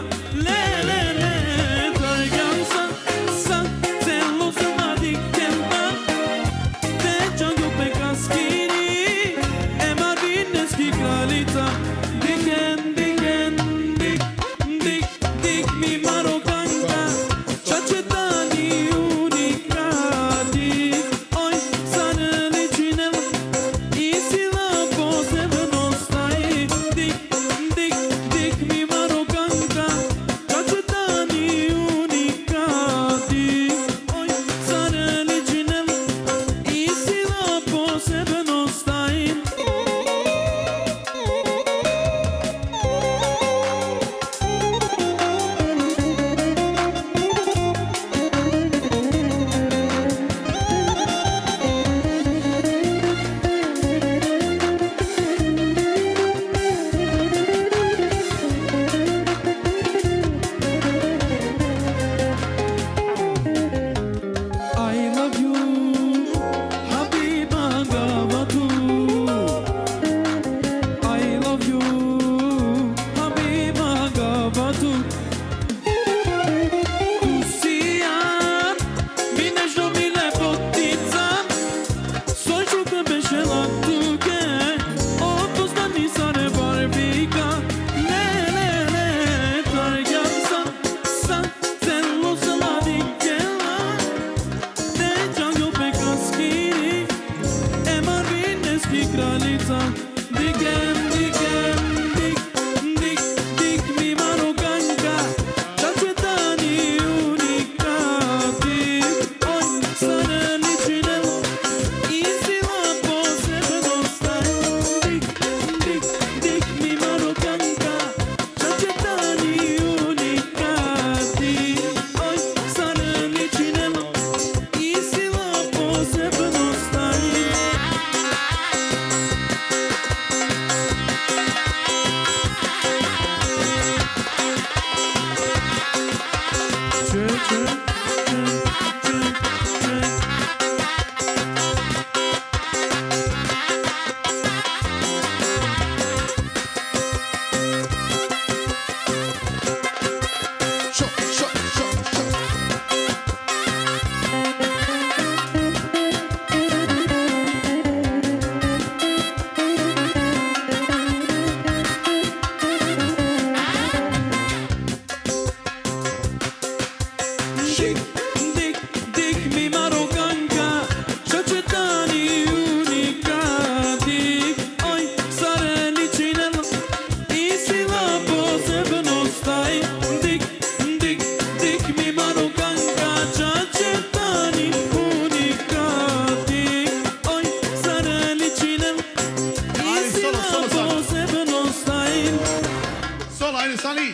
Sol, haydi Salih.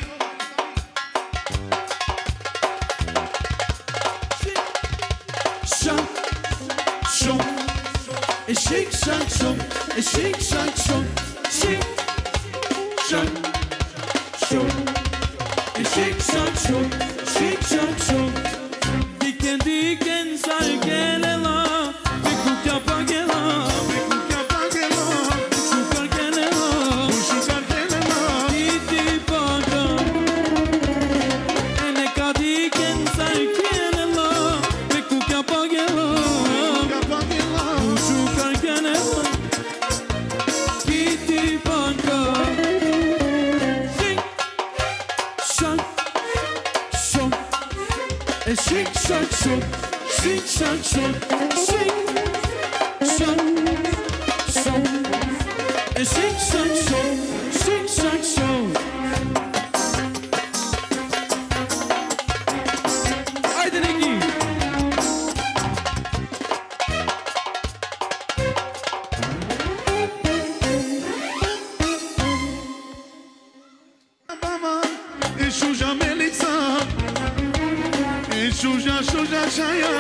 Şak, şok, eşek şak şok, eşek şak şok, şek, şak, şok, eşek şak şok, şek şak şok. Diken diken sargele la, bekuk yapa gela, bekuk yapa gela, şukar gele la, şukar gele la, diti baka, eneka diken sargele la, bekuk yapa gela, şukar gele la, diti baka, şak, şok, eşek şak şok, şek şak şok, şek, şak, şok, eşek şak şok, şek şak şok. Haydi Negi. Mama, Şuja Melisa, Şuja Şaya,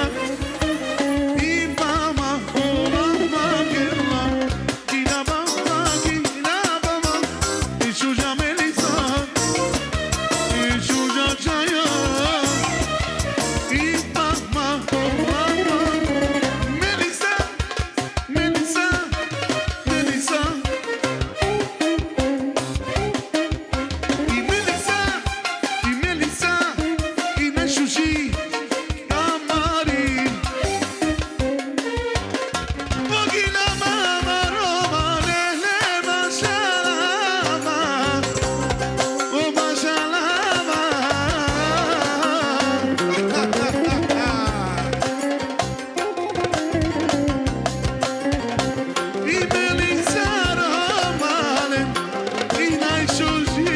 İmama, Olama Gela, Gina Baba, Şuja Melisa, Şuja Şaya, İmama, Olama, Melisa, Melisa, Melisa. Melissa, Şuji, Amari, Bogina Mama Roma, Lele Mashalama, O Mashalama. Melissa Romale, Inai Şuji.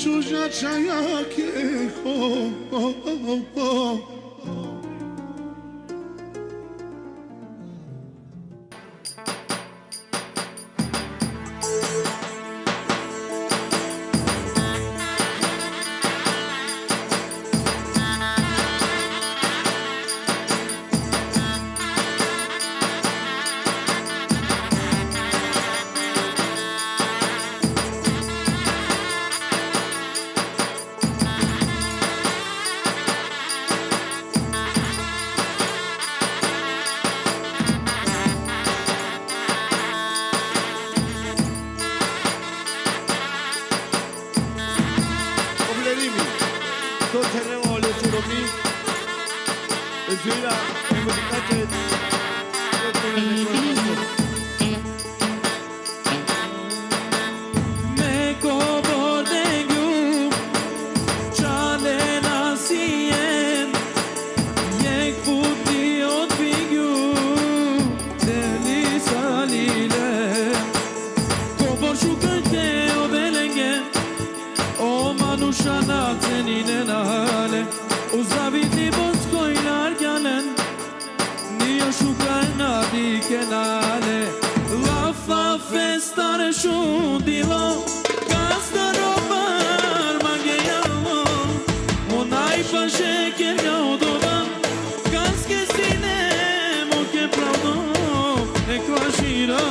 Şuja çaya ki stare šudilo, kad starobar magejalo, onaj pa šeker ga odovan, kanske sine moke pravno ekvažirat.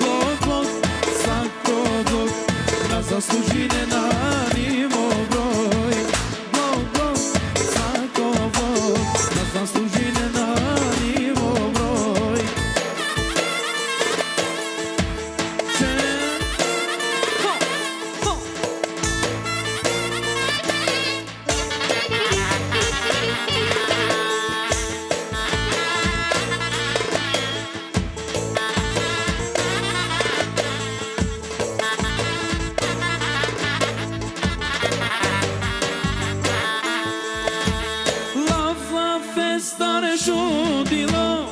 Bog, sako Bog, na zaslužine na nimo broj. Bog, sako Bog, na zaslužine na nimo broj. Stare šudilo,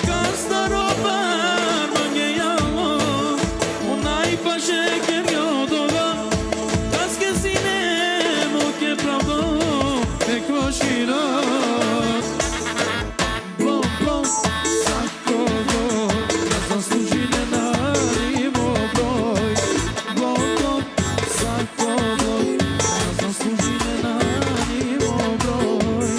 kad starobar magejalo, onaj pa šeker ga odova, kanske sine moke pravno ekvažirat. Blom, sako Bog, na zaslužine na nimo broj. Blom, sako Bog, na zaslužine na nimo broj.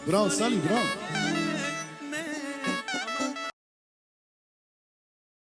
Bravo, Sally, bravo.